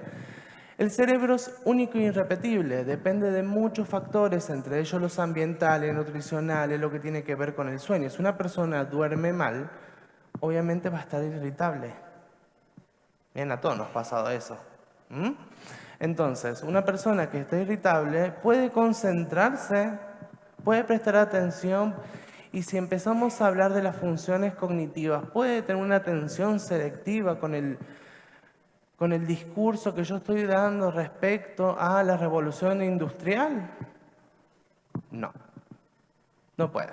El cerebro es único e irrepetible, depende de muchos factores, entre ellos los ambientales, nutricionales, lo que tiene que ver con el sueño. Si una persona duerme mal, obviamente va a estar irritable. Bien, a todos nos ha pasado eso. Entonces, una persona que está irritable puede concentrarse, puede prestar atención. Y si empezamos a hablar de las funciones cognitivas, puede tener una atención selectiva con el discurso que yo estoy dando respecto a la revolución industrial. No, no puede.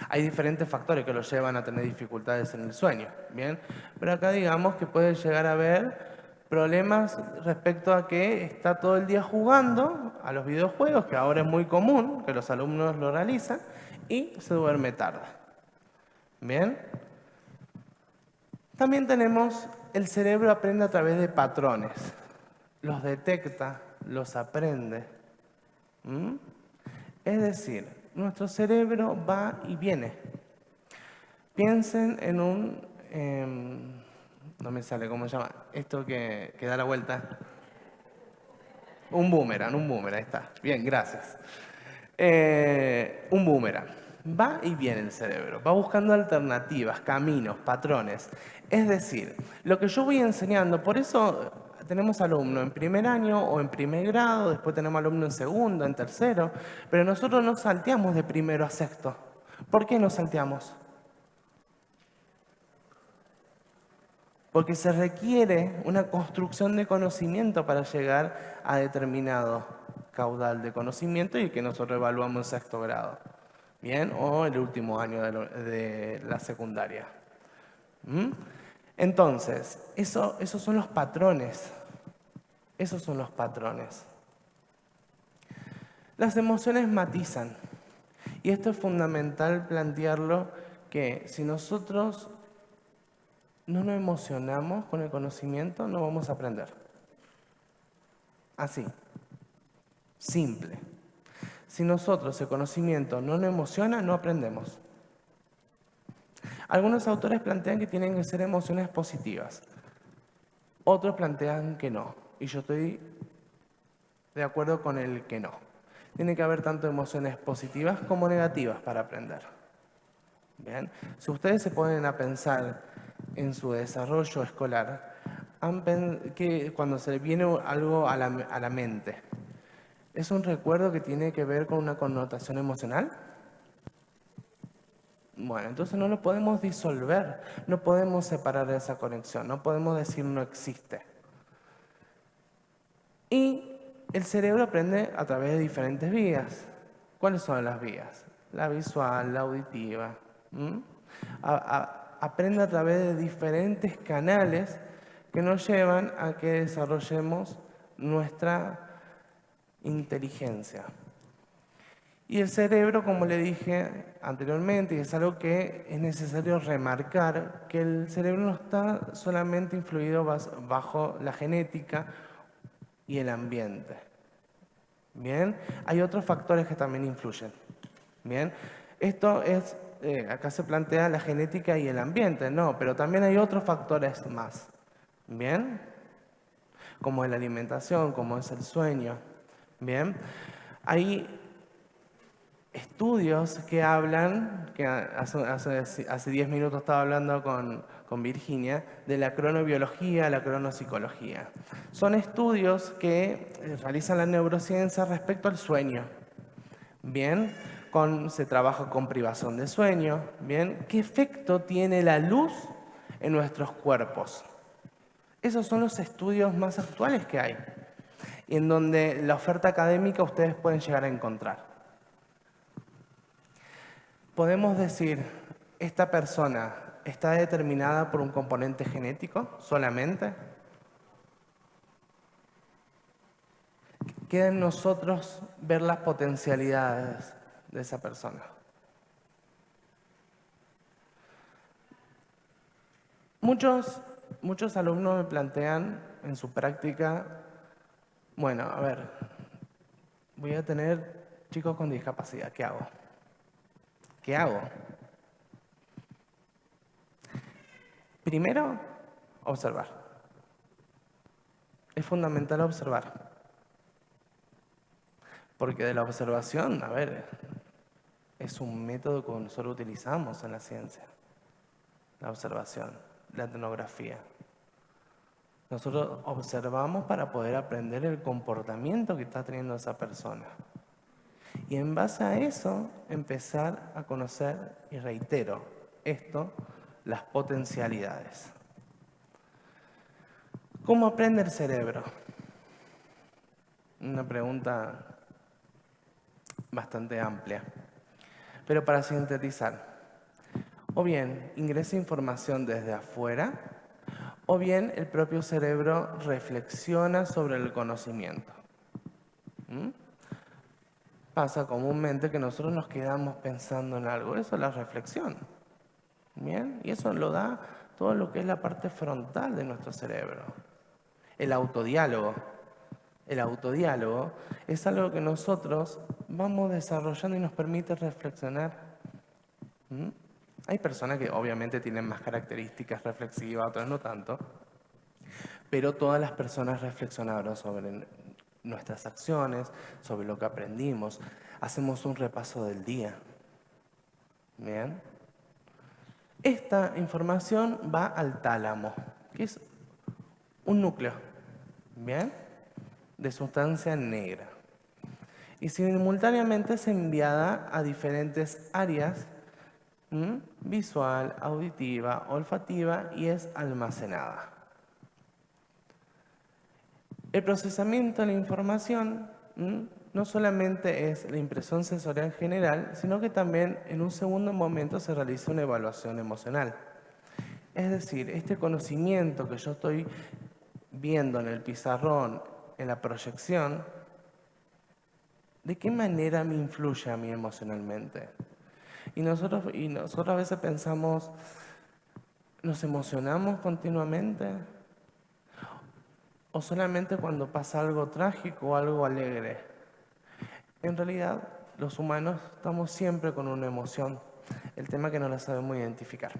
Hay diferentes factores que lo llevan a tener dificultades en el sueño, ¿bien? Pero acá digamos que puede llegar a haber problemas respecto a que está todo el día jugando a los videojuegos, que ahora es muy común que los alumnos lo realizan, y se duerme tarde. ¿Bien? También tenemos, el cerebro aprende a través de patrones. Los detecta, los aprende. Es decir, nuestro cerebro va y viene. Piensen en no me sale cómo se llama, esto que da la vuelta. Un boomerang, ahí está. Bien, gracias. Un boomerang. Va y viene el cerebro, va buscando alternativas, caminos, patrones. Es decir, lo que yo voy enseñando, por eso tenemos alumnos en primer año o en primer grado, después tenemos alumnos en segundo, en tercero, pero nosotros no salteamos de primero a sexto. ¿Por qué no salteamos? Porque se requiere una construcción de conocimiento para llegar a determinado caudal de conocimiento y que nosotros evaluamos en sexto grado. ¿bien? O el último año de la secundaria. ¿Mm? Entonces, esos son los patrones. Esos son los patrones. Las emociones matizan. Y esto es fundamental plantearlo, que si nosotros no nos emocionamos con el conocimiento, no vamos a aprender. Así. Simple. Si nosotros el conocimiento no nos emociona, no aprendemos. Algunos autores plantean que tienen que ser emociones positivas. Otros plantean que no. Y yo estoy de acuerdo con el que no. Tiene que haber tanto emociones positivas como negativas para aprender. ¿Bien? Si ustedes se ponen a pensar en su desarrollo escolar, que cuando se viene algo a la mente, ¿es un recuerdo que tiene que ver con una connotación emocional? Bueno, entonces no lo podemos disolver, no podemos separar esa conexión, no podemos decir no existe. Y el cerebro aprende a través de diferentes vías. ¿Cuáles son las vías? La visual, la auditiva. Aprende a través de diferentes canales que nos llevan a que desarrollemos nuestra inteligencia. Y el cerebro, como le dije anteriormente, y es algo que es necesario remarcar, que el cerebro no está solamente influido bajo la genética y el ambiente. Bien, hay otros factores que también influyen. Bien, esto es, acá se plantea la genética y el ambiente, no, pero también hay otros factores más. Bien, como es la alimentación, como es el sueño. Bien, hay estudios que hablan, que hace 10 minutos estaba hablando con Virginia, de la cronobiología, la cronopsicología. Son estudios que realizan la neurociencia respecto al sueño. Bien, se trabaja con privación de sueño. Bien, ¿qué efecto tiene la luz en nuestros cuerpos? Esos son los estudios más actuales que hay, y en donde la oferta académica ustedes pueden llegar a encontrar. Podemos decir, esta persona está determinada por un componente genético solamente. Queda en nosotros ver las potencialidades de esa persona. Muchos alumnos me plantean en su práctica, bueno, a ver, voy a tener chicos con discapacidad, ¿qué hago? ¿Qué hago? Primero, observar. Es fundamental observar. Porque de la observación, a ver, es un método que nosotros utilizamos en la ciencia. La observación, la etnografía. Nosotros observamos para poder aprender el comportamiento que está teniendo esa persona. Y en base a eso, empezar a conocer, y reitero esto, las potencialidades. ¿Cómo aprende el cerebro? Una pregunta bastante amplia. Pero para sintetizar, o bien ingresa información desde afuera, o bien el propio cerebro reflexiona sobre el conocimiento. Pasa comúnmente que nosotros nos quedamos pensando en algo. Eso es la reflexión. ¿Bien? Y eso lo da todo lo que es la parte frontal de nuestro cerebro. El autodiálogo. El autodiálogo es algo que nosotros vamos desarrollando y nos permite reflexionar. Hay personas que obviamente tienen más características reflexivas, otras no tanto. Pero todas las personas reflexionaron sobre nuestras acciones, sobre lo que aprendimos. Hacemos un repaso del día. ¿Bien? Esta información va al tálamo, que es un núcleo, ¿bien?, de sustancia negra. Y simultáneamente es enviada a diferentes áreas, visual, auditiva, olfativa, y es almacenada. El procesamiento de la información no solamente es la impresión sensorial general, sino que también en un segundo momento se realiza una evaluación emocional. Es decir, este conocimiento que yo estoy viendo en el pizarrón, en la proyección, ¿de qué manera me influye a mí emocionalmente? Y nosotros a veces pensamos, ¿nos emocionamos continuamente? ¿O solamente cuando pasa algo trágico o algo alegre? En realidad, los humanos estamos siempre con una emoción. El tema es que no la sabemos identificar.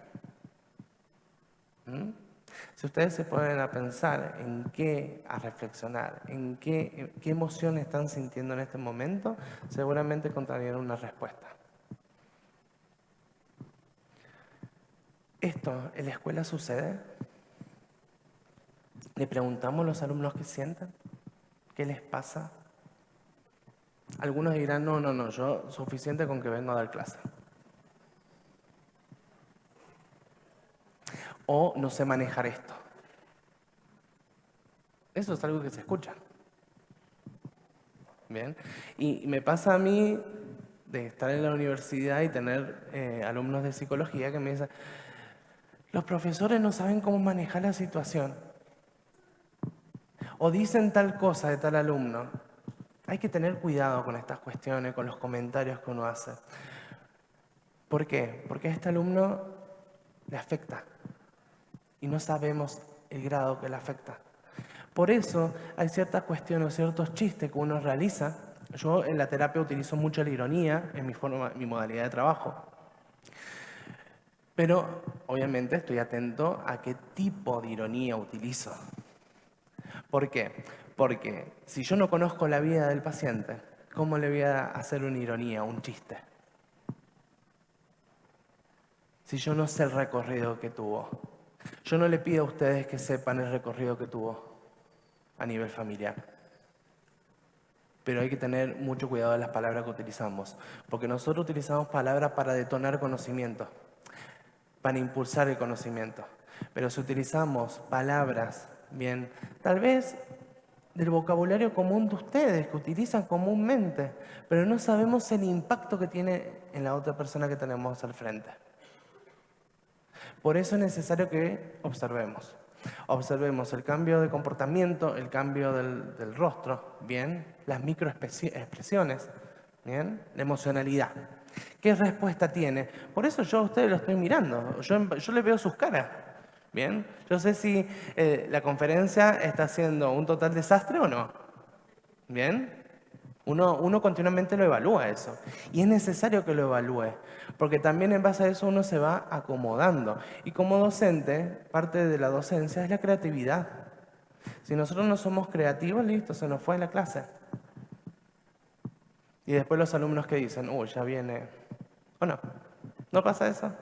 Si ustedes se ponen a pensar a reflexionar, en qué emociones están sintiendo en este momento, seguramente encontrarían una respuesta. ¿Esto en la escuela sucede? ¿Le preguntamos a los alumnos qué sienten? ¿Qué les pasa? Algunos dirán, no, yo suficiente con que vengo a dar clase. O no sé manejar esto. Eso es algo que se escucha. Bien. Y me pasa a mí de estar en la universidad y tener alumnos de psicología que me dicen, los profesores no saben cómo manejar la situación. O dicen tal cosa de tal alumno. Hay que tener cuidado con estas cuestiones, con los comentarios que uno hace. ¿Por qué? Porque a este alumno le afecta. Y no sabemos el grado que le afecta. Por eso hay ciertas cuestiones, ciertos chistes que uno realiza. Yo en la terapia utilizo mucho la ironía en mi modalidad de trabajo. Pero obviamente estoy atento a qué tipo de ironía utilizo. ¿Por qué? Porque si yo no conozco la vida del paciente, ¿cómo le voy a hacer una ironía, un chiste? Si yo no sé el recorrido que tuvo. Yo no le pido a ustedes que sepan el recorrido que tuvo a nivel familiar. Pero hay que tener mucho cuidado de las palabras que utilizamos, porque nosotros utilizamos palabras para detonar conocimiento, para impulsar el conocimiento. Pero si utilizamos palabras, bien, tal vez del vocabulario común de ustedes, que utilizan comúnmente, pero no sabemos el impacto que tiene en la otra persona que tenemos al frente. Por eso es necesario que observemos. Observemos el cambio de comportamiento, el cambio del rostro, ¿bien? Las microexpresiones, ¿bien? La emocionalidad. ¿Qué respuesta tiene? Por eso yo a ustedes lo estoy mirando. Yo les veo sus caras, ¿bien? Yo sé si la conferencia está siendo un total desastre o no, ¿bien? Uno continuamente lo evalúa eso. Y es necesario que lo evalúe, porque también en base a eso uno se va acomodando. Y como docente, parte de la docencia es la creatividad. Si nosotros no somos creativos, listo, se nos fue la clase. Y después los alumnos que dicen, uy, ya viene. ¿O no? ¿No pasa eso?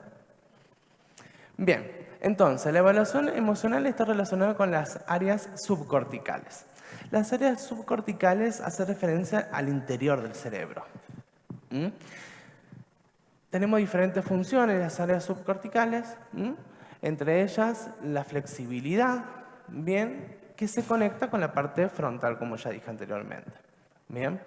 Bien, entonces la evaluación emocional está relacionada con las áreas subcorticales. Las áreas subcorticales hacen referencia al interior del cerebro. Tenemos diferentes funciones en las áreas subcorticales, entre ellas la flexibilidad, bien, que se conecta con la parte frontal, como ya dije anteriormente. Bien.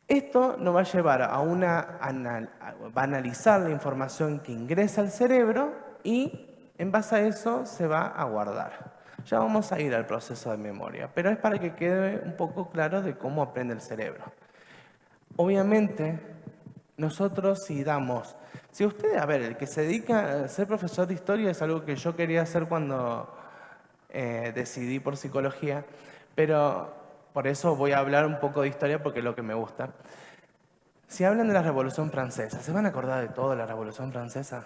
Esto nos va a llevar a va a analizar la información que ingresa al cerebro y en base a eso se va a guardar. Ya vamos a ir al proceso de memoria, pero es para que quede un poco claro de cómo aprende el cerebro. Obviamente, nosotros si usted, a ver, el que se dedica a ser profesor de historia es algo que yo quería hacer cuando decidí por psicología, pero por eso voy a hablar un poco de historia porque es lo que me gusta. Si hablan de la Revolución Francesa, ¿se van a acordar de todo de la Revolución Francesa?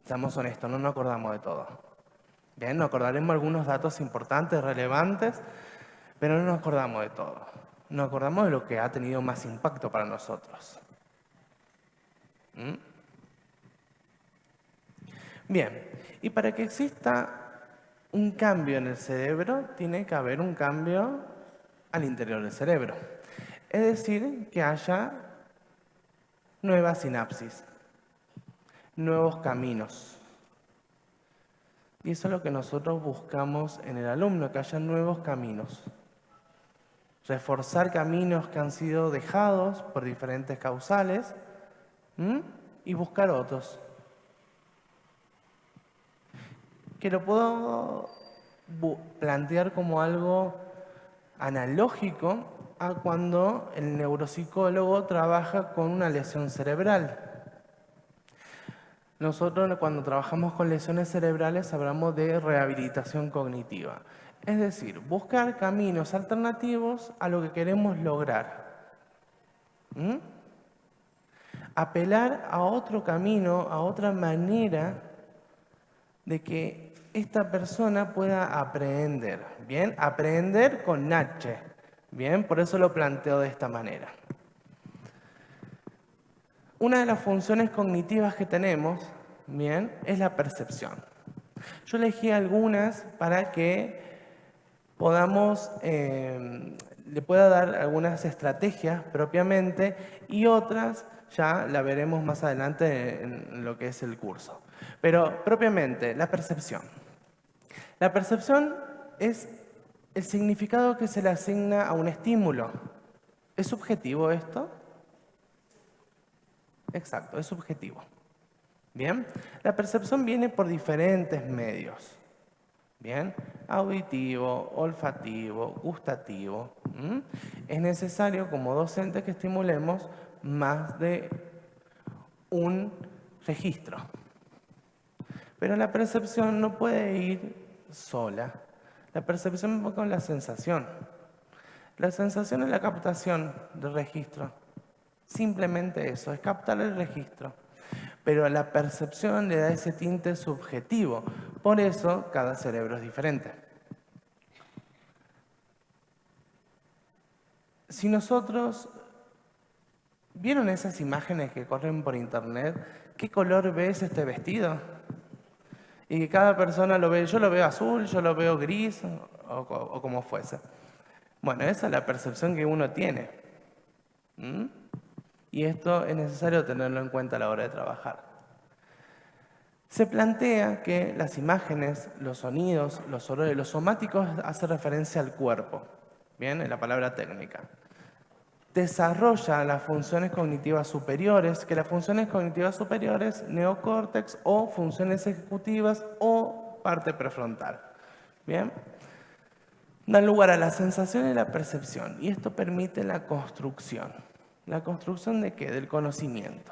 Seamos honestos, no nos acordamos de todo. Bien, nos acordaremos de algunos datos importantes, relevantes, pero no nos acordamos de todo. Nos acordamos de lo que ha tenido más impacto para nosotros. Bien, y para que exista un cambio en el cerebro, tiene que haber un cambio al interior del cerebro. Es decir, que haya nuevas sinapsis, nuevos caminos. Y eso es lo que nosotros buscamos en el alumno, que haya nuevos caminos. reforzar caminos que han sido dejados por diferentes causales, y buscar otros. Que lo puedo plantear como algo analógico a cuando el neuropsicólogo trabaja con una lesión cerebral. Nosotros cuando trabajamos con lesiones cerebrales hablamos de rehabilitación cognitiva. Es decir, buscar caminos alternativos a lo que queremos lograr. Apelar a otro camino, a otra manera de que esta persona pueda aprender. ¿Bien? Aprender con H. ¿Bien? Por eso lo planteo de esta manera. Una de las funciones cognitivas que tenemos, ¿bien?, es la percepción. Yo elegí algunas para que podamos, le pueda dar algunas estrategias propiamente y otras ya la veremos más adelante en lo que es el curso. Pero propiamente, la percepción. La percepción es el significado que se le asigna a un estímulo. ¿Es subjetivo esto? Exacto, es subjetivo. Bien, la percepción viene por diferentes medios. Bien, auditivo, olfativo, gustativo. Es necesario como docente que estimulemos más de un registro. Pero la percepción no puede ir sola. La percepción va con la sensación. La sensación es la captación del registro. Simplemente eso, es captar el registro. Pero la percepción le da ese tinte subjetivo. Por eso, cada cerebro es diferente. Si nosotros... ¿Vieron esas imágenes que corren por internet? ¿Qué color ves este vestido? Y que cada persona lo ve, yo lo veo azul, yo lo veo gris, o como fuese. Bueno, esa es la percepción que uno tiene. Y esto es necesario tenerlo en cuenta a la hora de trabajar. Se plantea que las imágenes, los sonidos, los olores, los somáticos hacen referencia al cuerpo. Bien, es la palabra técnica. Desarrolla las funciones cognitivas superiores, que las funciones cognitivas superiores, neocórtex o funciones ejecutivas o parte prefrontal. Bien, dan lugar a la sensación y la percepción, y esto permite la construcción. ¿La construcción de qué? Del conocimiento.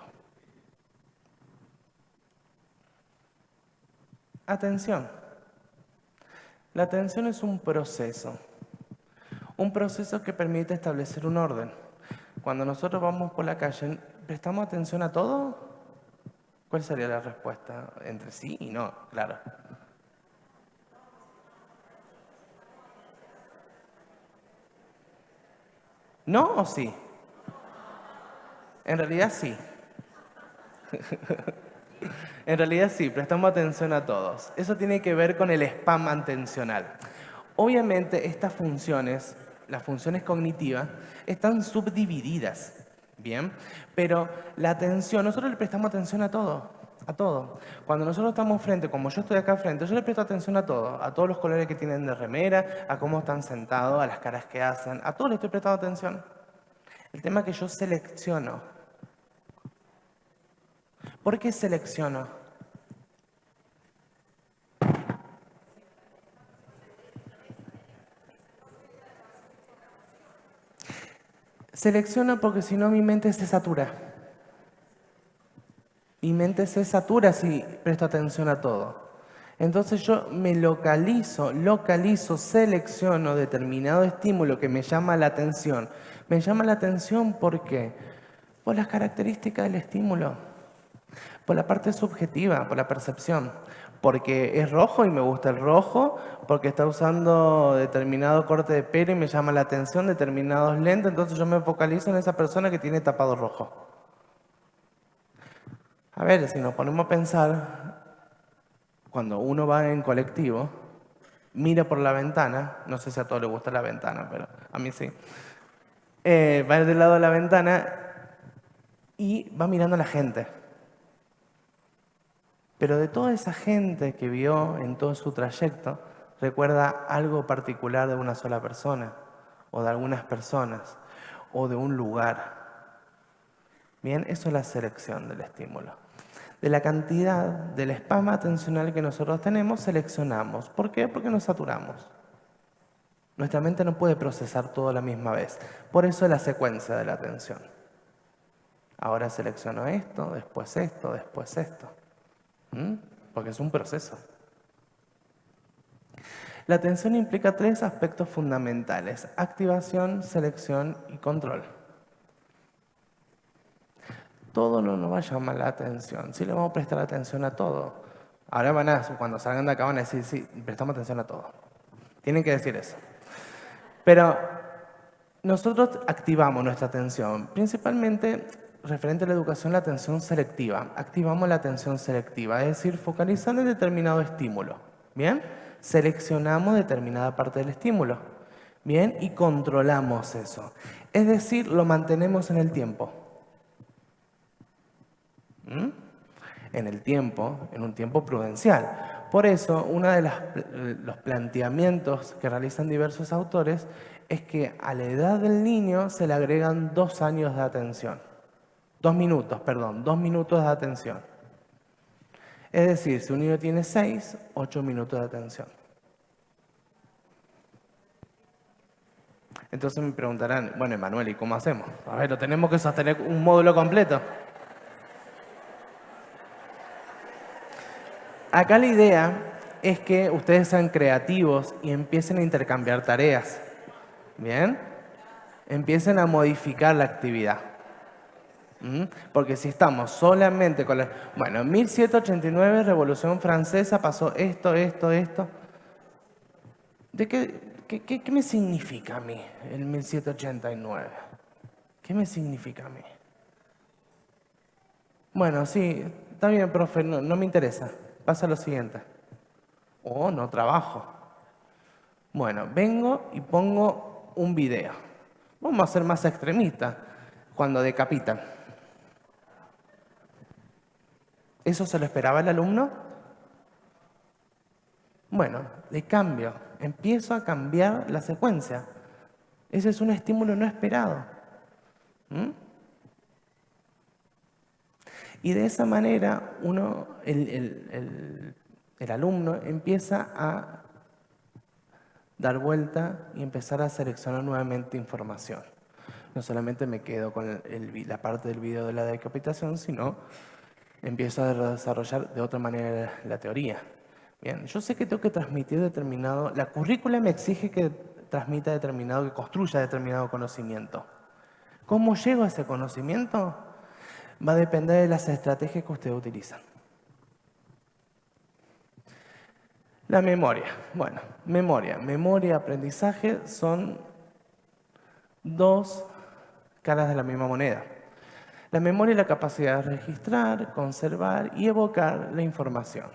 Atención. La atención es un proceso que permite establecer un orden. Cuando nosotros vamos por la calle, ¿prestamos atención a todo? ¿Cuál sería la respuesta? Entre sí y no, claro. ¿No o sí? En realidad sí. En realidad sí, prestamos atención a todos. Eso tiene que ver con el spam atencional. Obviamente estas funciones, las funciones cognitivas, están subdivididas, ¿bien? Pero la atención, nosotros le prestamos atención a todo, a todo. Cuando nosotros estamos frente, como yo estoy acá frente, yo le presto atención a todo, a todos los colores que tienen de remera, a cómo están sentados, a las caras que hacen, a todo le estoy prestando atención. El tema es que yo selecciono. ¿Por qué selecciono? Selecciono porque si no mi mente se satura. Mi mente se satura si presto atención a todo. Entonces yo me localizo, selecciono determinado estímulo que me llama la atención. Me llama la atención ¿por qué? Por las características del estímulo, por la parte subjetiva, por la percepción. Porque es rojo y me gusta el rojo, porque está usando determinado corte de pelo y me llama la atención determinados lentes, entonces yo me focalizo en esa persona que tiene tapado rojo. A ver, si nos ponemos a pensar, cuando uno va en colectivo, mira por la ventana, no sé si a todos les gusta la ventana, pero a mí sí, va del lado de la ventana y va mirando a la gente. Pero de toda esa gente que vio en todo su trayecto, recuerda algo particular de una sola persona o de algunas personas, o de un lugar. Bien, eso es la selección del estímulo. De la cantidad del spam atencional que nosotros tenemos, seleccionamos. ¿Por qué? Porque nos saturamos. Nuestra mente no puede procesar todo a la misma vez. Por eso es la secuencia de la atención. Ahora selecciono esto, después esto, después esto. Porque es un proceso. La atención implica 3 aspectos fundamentales: activación, selección y control. Todo no nos va a llamar la atención. Sí le vamos a prestar atención a todo. Ahora cuando salgan de acá van a decir, sí, prestamos atención a todo. Tienen que decir eso. Pero nosotros activamos nuestra atención, principalmente referente a la educación, la atención selectiva. Activamos la atención selectiva, es decir, focalizando en determinado estímulo. ¿Bien? Seleccionamos determinada parte del estímulo. ¿Bien? Y controlamos eso. Es decir, lo mantenemos en el tiempo. En el tiempo, en un tiempo prudencial. Por eso, uno de los planteamientos que realizan diversos autores es que a la edad del niño se le agregan 2 años de atención. 2 minutos de atención. Es decir, si un niño tiene 6, 8 minutos de atención. Entonces me preguntarán, bueno, Emanuel, ¿y cómo hacemos? A ver, ¿lo tenemos que sostener un módulo completo? Acá la idea es que ustedes sean creativos y empiecen a intercambiar tareas. ¿Bien? Empiecen a modificar la actividad. Porque si estamos solamente con la... Bueno, en 1789, Revolución Francesa, pasó esto. ¿De qué me significa a mí el 1789? ¿Qué me significa a mí? Bueno, sí, está bien, profe, no me interesa. Pasa lo siguiente. No trabajo. Bueno, vengo y pongo un video. Vamos a ser más extremistas. Cuando decapitan. ¿Eso se lo esperaba el alumno? Bueno, le cambio. Empiezo a cambiar la secuencia. Ese es un estímulo no esperado. Y de esa manera el alumno empieza a dar vuelta y empezar a seleccionar nuevamente información. No solamente me quedo con la parte del video de la decapitación, sino empiezo a desarrollar de otra manera la teoría. Bien, yo sé que tengo que transmitir determinado... La currícula me exige que transmita determinado, que construya determinado conocimiento. ¿Cómo llego a ese conocimiento? Va a depender de las estrategias que ustedes utilizan. La memoria. Bueno, memoria y aprendizaje son 2 caras de la misma moneda. La memoria es la capacidad de registrar, conservar y evocar la información.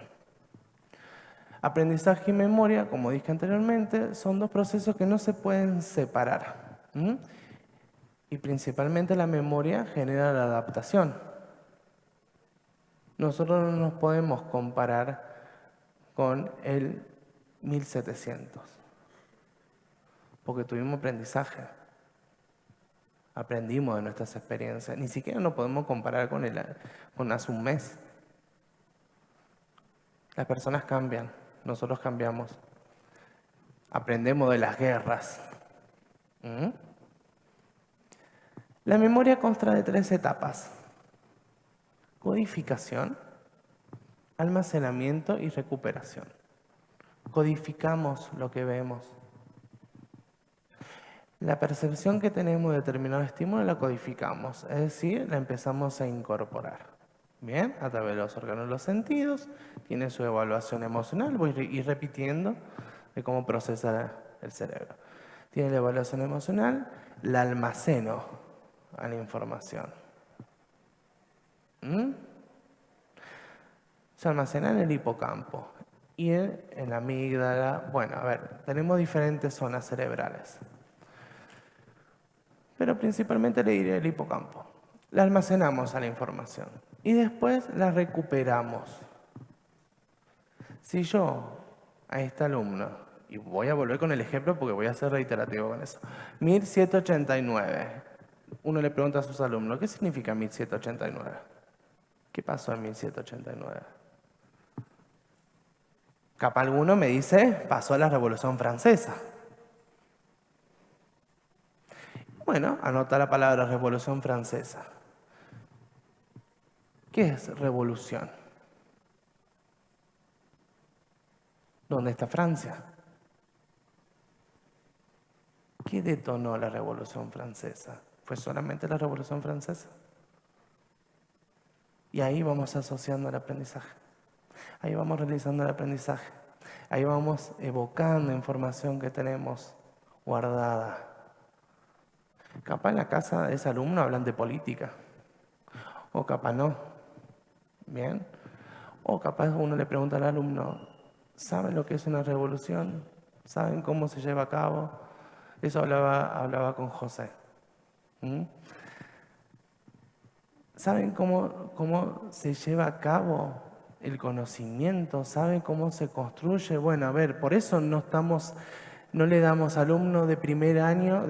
Aprendizaje y memoria, como dije anteriormente, son 2 procesos que no se pueden separar. Y principalmente la memoria genera la adaptación. Nosotros no nos podemos comparar con el 1700, porque tuvimos aprendizaje. Aprendimos de nuestras experiencias. Ni siquiera nos podemos comparar con hace un mes. Las personas cambian, nosotros cambiamos. Aprendemos de las guerras. La memoria consta de 3 etapas: codificación, almacenamiento y recuperación. Codificamos lo que vemos. La percepción que tenemos de determinado estímulo la codificamos, es decir, la empezamos a incorporar. Bien, a través de los órganos de los sentidos, tiene su evaluación emocional, voy a ir repitiendo de cómo procesa el cerebro. Tiene la evaluación emocional, la almaceno a la información. Se almacena en el hipocampo y en la amígdala. Bueno, a ver, tenemos diferentes zonas cerebrales. Pero principalmente le diré el hipocampo. La almacenamos a la información y después la recuperamos. Si yo a este alumno Y voy a volver con el ejemplo porque voy a ser reiterativo con eso. 1789. Uno le pregunta a sus alumnos, ¿qué significa 1789? ¿Qué pasó en 1789? Capaz alguno me dice, pasó la Revolución Francesa. Bueno, anota la palabra Revolución Francesa. ¿Qué es revolución? ¿Dónde está Francia? ¿Qué detonó la Revolución Francesa? ¿Fue solamente la Revolución Francesa? Y ahí vamos asociando el aprendizaje. Ahí vamos realizando el aprendizaje. Ahí vamos evocando información que tenemos guardada. Capaz en la casa de ese alumno hablan de política. O capaz no. ¿Bien? O capaz uno le pregunta al alumno, ¿saben lo que es una revolución? ¿Saben cómo se lleva a cabo? Eso hablaba con José. ¿Saben cómo se lleva a cabo el conocimiento? ¿Saben cómo se construye? Bueno, a ver, por eso no le damos a alumnos de primer año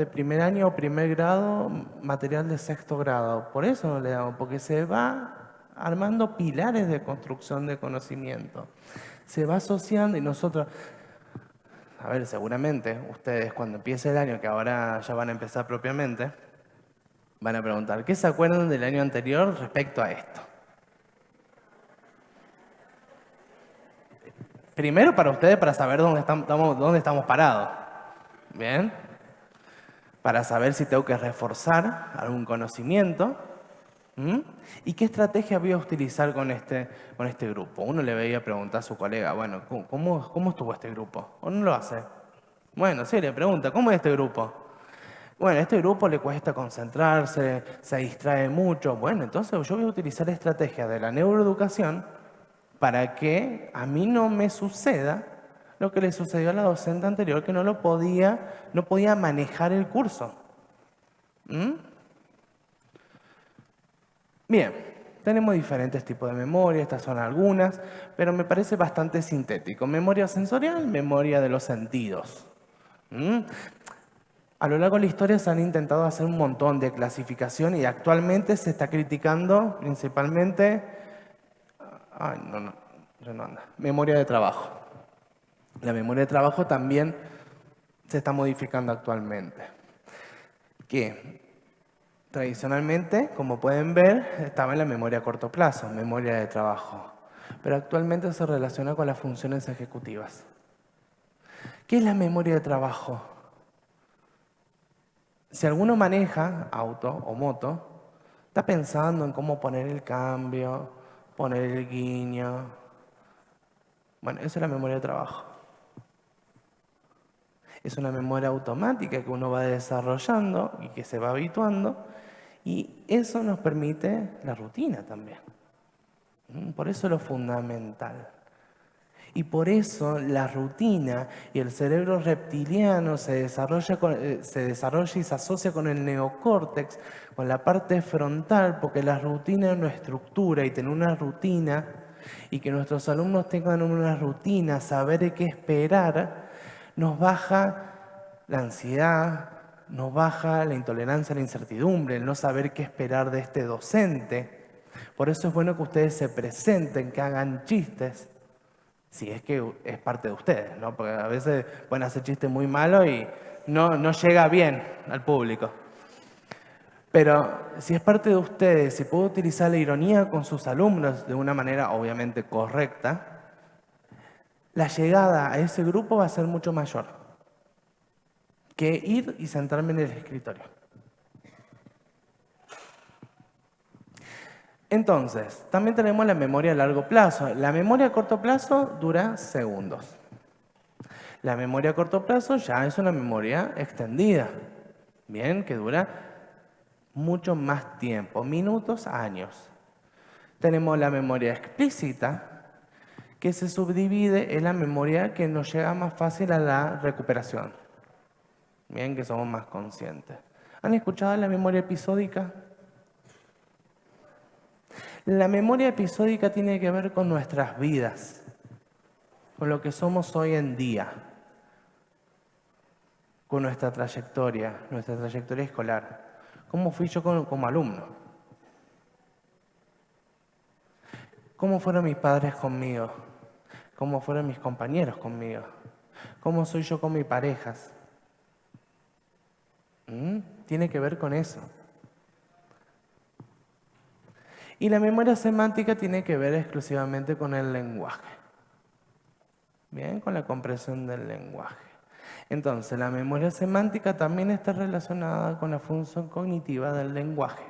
o primer grado material de sexto grado. Por eso no le damos, porque se va armando pilares de construcción de conocimiento. Se va asociando y nosotros... A ver, seguramente ustedes cuando empiece el año, que ahora ya van a empezar propiamente, van a preguntar, ¿qué se acuerdan del año anterior respecto a esto? Primero para ustedes, para saber dónde estamos parados. ¿Bien? Para saber si tengo que reforzar algún conocimiento. ¿Y qué estrategia voy a utilizar con este grupo? Uno le veía preguntar a su colega, bueno, ¿cómo estuvo este grupo? ¿O no lo hace? Bueno, sí, le pregunta, ¿cómo es este grupo? Bueno, a este grupo le cuesta concentrarse, se distrae mucho. Bueno, entonces yo voy a utilizar estrategias de la neuroeducación para que a mí no me suceda lo que le sucedió a la docente anterior, que no podía manejar el curso. Bien, tenemos diferentes tipos de memoria, estas son algunas, pero me parece bastante sintético. Memoria sensorial, memoria de los sentidos. A lo largo de la historia se han intentado hacer un montón de clasificación y actualmente se está criticando principalmente... memoria de trabajo. La memoria de trabajo también se está modificando actualmente. Que tradicionalmente, como pueden ver, estaba en la memoria a corto plazo, memoria de trabajo. Pero actualmente se relaciona con las funciones ejecutivas. ¿Qué es la memoria de trabajo? Si alguno maneja auto o moto, está pensando en cómo poner el cambio, poner el guiño. Bueno, eso es la memoria de trabajo. Es una memoria automática que uno va desarrollando y que se va habituando. Y eso nos permite la rutina también. Por eso es lo fundamental. Y por eso la rutina y el cerebro reptiliano se desarrolla y se asocia con el neocórtex, con la parte frontal, porque la rutina es una estructura y tener una rutina y que nuestros alumnos tengan una rutina, saber qué esperar, nos baja la ansiedad, nos baja la intolerancia a la incertidumbre, el no saber qué esperar de este docente. Por eso es bueno que ustedes se presenten, que hagan chistes, si es que es parte de ustedes, ¿no? Porque a veces pueden hacer chistes muy malos y no llega bien al público. Pero si es parte de ustedes, si puedo utilizar la ironía con sus alumnos de una manera obviamente correcta, la llegada a ese grupo va a ser mucho mayor que ir y sentarme en el escritorio. Entonces, también tenemos la memoria a largo plazo. La memoria a corto plazo dura segundos. La memoria a corto plazo ya es una memoria extendida, bien, que dura mucho más tiempo, minutos, años. Tenemos la memoria explícita, que se subdivide en la memoria que nos llega más fácil a la recuperación. Bien, que somos más conscientes. ¿Han escuchado la memoria episódica? La memoria episódica tiene que ver con nuestras vidas, con lo que somos hoy en día. con nuestra trayectoria escolar. ¿Cómo fui yo como alumno? ¿Cómo fueron mis padres conmigo? ¿Cómo fueron mis compañeros conmigo? ¿Cómo soy yo con mis parejas? Tiene que ver con eso. Y la memoria semántica tiene que ver exclusivamente con el lenguaje. Bien, con la comprensión del lenguaje. Entonces, la memoria semántica también está relacionada con la función cognitiva del lenguaje.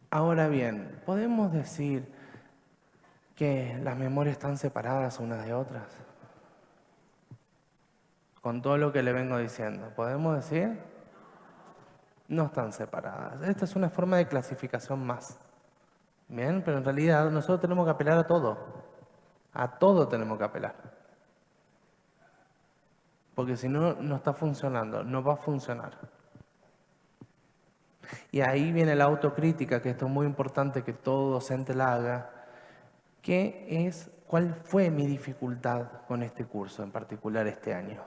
Ahora bien, ¿podemos decir que las memorias están separadas unas de otras? Con todo lo que le vengo diciendo, ¿podemos decir? No están separadas. Esta es una forma de clasificación más. Bien, pero en realidad nosotros tenemos que apelar a todo. A todo tenemos que apelar. Porque si no, no está funcionando, no va a funcionar. Y ahí viene la autocrítica, que esto es muy importante que todo docente la haga, que es cuál fue mi dificultad con este curso, en particular este año.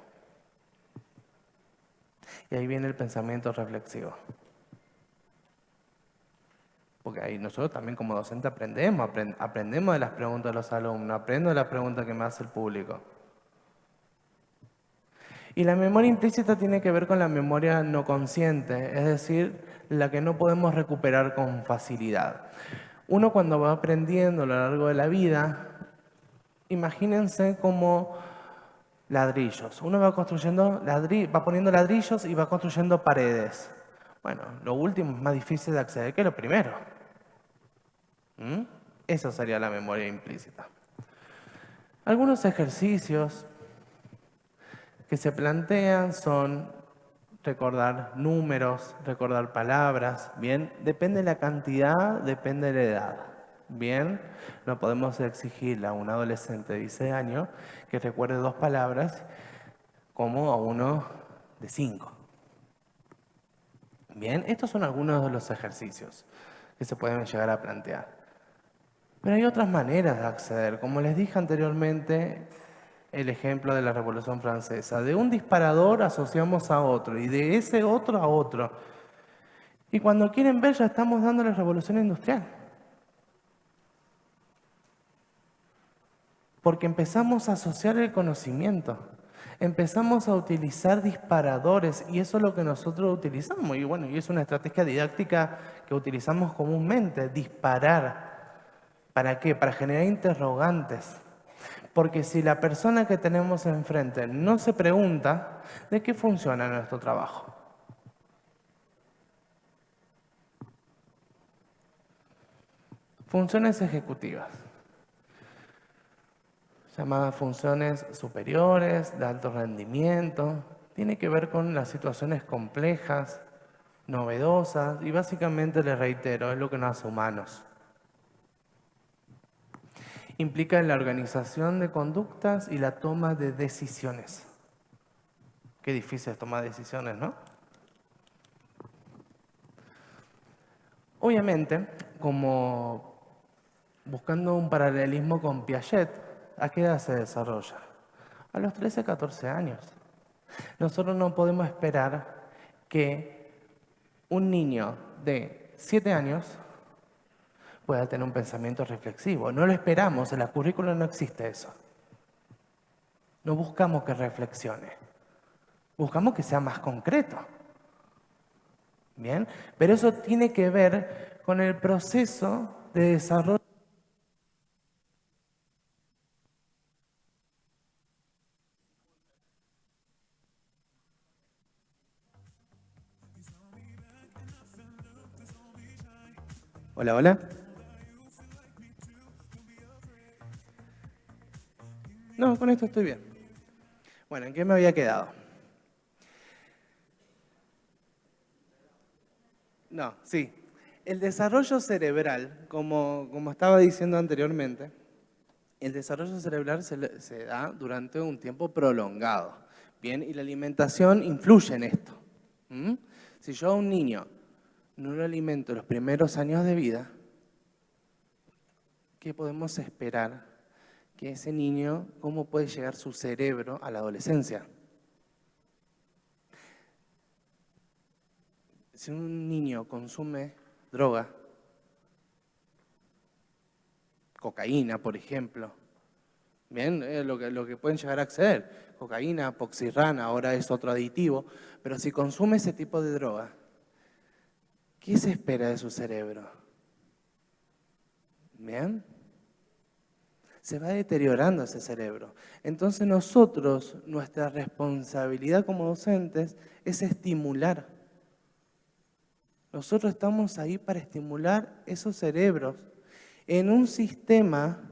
Y ahí viene el pensamiento reflexivo. Porque ahí nosotros también como docente aprendemos de las preguntas de los alumnos, aprendo de las preguntas que me hace el público. Y la memoria implícita tiene que ver con la memoria no consciente, es decir, la que no podemos recuperar con facilidad. Uno cuando va aprendiendo a lo largo de la vida, imagínense como ladrillos. Uno va construyendo, va poniendo ladrillos y va construyendo paredes. Bueno, lo último es más difícil de acceder que lo primero. Eso sería la memoria implícita. Algunos ejercicios que se plantean son recordar números, recordar palabras, ¿bien? Depende de la cantidad, depende de la edad, ¿bien? No podemos exigirle a un adolescente de 16 años que recuerde 2 palabras como a uno de 5. Bien, estos son algunos de los ejercicios que se pueden llegar a plantear. Pero hay otras maneras de acceder. Como les dije anteriormente, el ejemplo de la Revolución Francesa. De un disparador asociamos a otro y de ese otro a otro. Y cuando quieren ver ya estamos dando la Revolución Industrial. Porque empezamos a asociar el conocimiento. Empezamos a utilizar disparadores y eso es lo que nosotros utilizamos. Y bueno, y es una estrategia didáctica que utilizamos comúnmente, disparar. ¿Para qué? Para generar interrogantes. Porque si la persona que tenemos enfrente no se pregunta, ¿de qué funciona nuestro trabajo? Funciones ejecutivas. Llamadas funciones superiores, de alto rendimiento. Tiene que ver con las situaciones complejas, novedosas y básicamente, les reitero, es lo que nos hace humanos. Implica la organización de conductas y la toma de decisiones. Qué difícil es tomar decisiones, ¿no? Obviamente, como buscando un paralelismo con Piaget, ¿a qué edad se desarrolla? A los 13, 14 años. Nosotros no podemos esperar que un niño de 7 años pueda tener un pensamiento reflexivo. No lo esperamos, en la currícula no existe eso. No buscamos que reflexione. Buscamos que sea más concreto. ¿Bien? Pero eso tiene que ver con el proceso de desarrollo. Hola, hola. No, con esto estoy bien. Bueno, ¿en qué me había quedado? No, sí. El desarrollo cerebral, como estaba diciendo anteriormente, el desarrollo cerebral se da durante un tiempo prolongado. Bien, y la alimentación influye en esto. Si yo a un niño no lo alimento los primeros años de vida, ¿qué podemos esperar? Que ese niño, ¿cómo puede llegar su cerebro a la adolescencia? si un niño consume droga, cocaína, por ejemplo, bien, lo que pueden llegar a acceder, cocaína, poxirrana, ahora es otro aditivo, pero si consume ese tipo de droga, ¿qué se espera de su cerebro? ¿Bien? Se va deteriorando ese cerebro. Entonces nosotros, nuestra responsabilidad como docentes es estimular. Nosotros estamos ahí para estimular esos cerebros en un sistema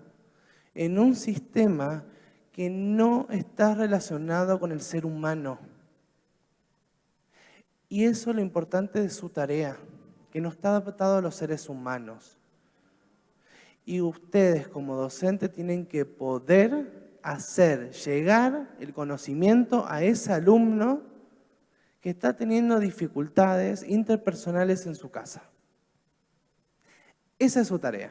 que no está relacionado con el ser humano. Y eso es lo importante de su tarea, que no está adaptado a los seres humanos. Y ustedes como docentes tienen que poder hacer llegar el conocimiento a ese alumno que está teniendo dificultades interpersonales en su casa. Esa es su tarea.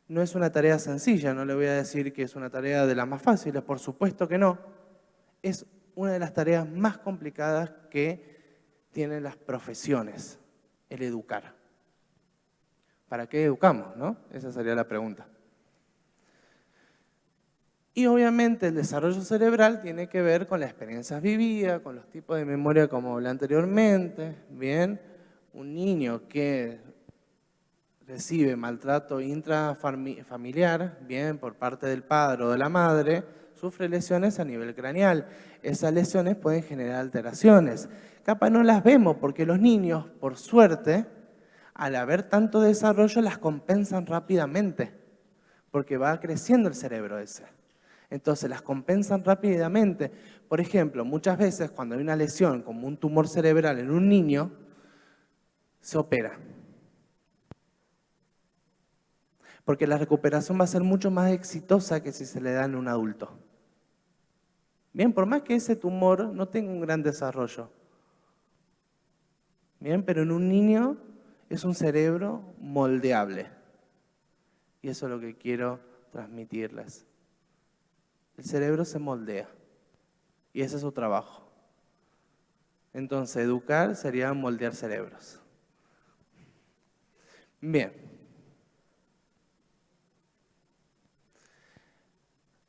No es una tarea sencilla, no le voy a decir que es una tarea de las más fáciles, por supuesto que no. Es una de las tareas más complicadas que tienen las profesiones, el educar. ¿Para qué educamos, no? Esa sería la pregunta. Y obviamente el desarrollo cerebral tiene que ver con las experiencias vividas, con los tipos de memoria como hablé anteriormente, ¿bien? Un niño que recibe maltrato intrafamiliar, bien, por parte del padre o de la madre, sufre lesiones a nivel craneal. Esas lesiones pueden generar alteraciones. Capaz no las vemos porque los niños, por suerte, al haber tanto desarrollo, las compensan rápidamente, porque va creciendo el cerebro ese. Entonces las compensan rápidamente. Por ejemplo, muchas veces cuando hay una lesión como un tumor cerebral en un niño, se opera. Porque la recuperación va a ser mucho más exitosa que si se le da en un adulto. Bien, por más que ese tumor no tenga un gran desarrollo. Bien, pero en un niño es un cerebro moldeable. Y eso es lo que quiero transmitirles. El cerebro se moldea. Y ese es su trabajo. Entonces, educar sería moldear cerebros. Bien.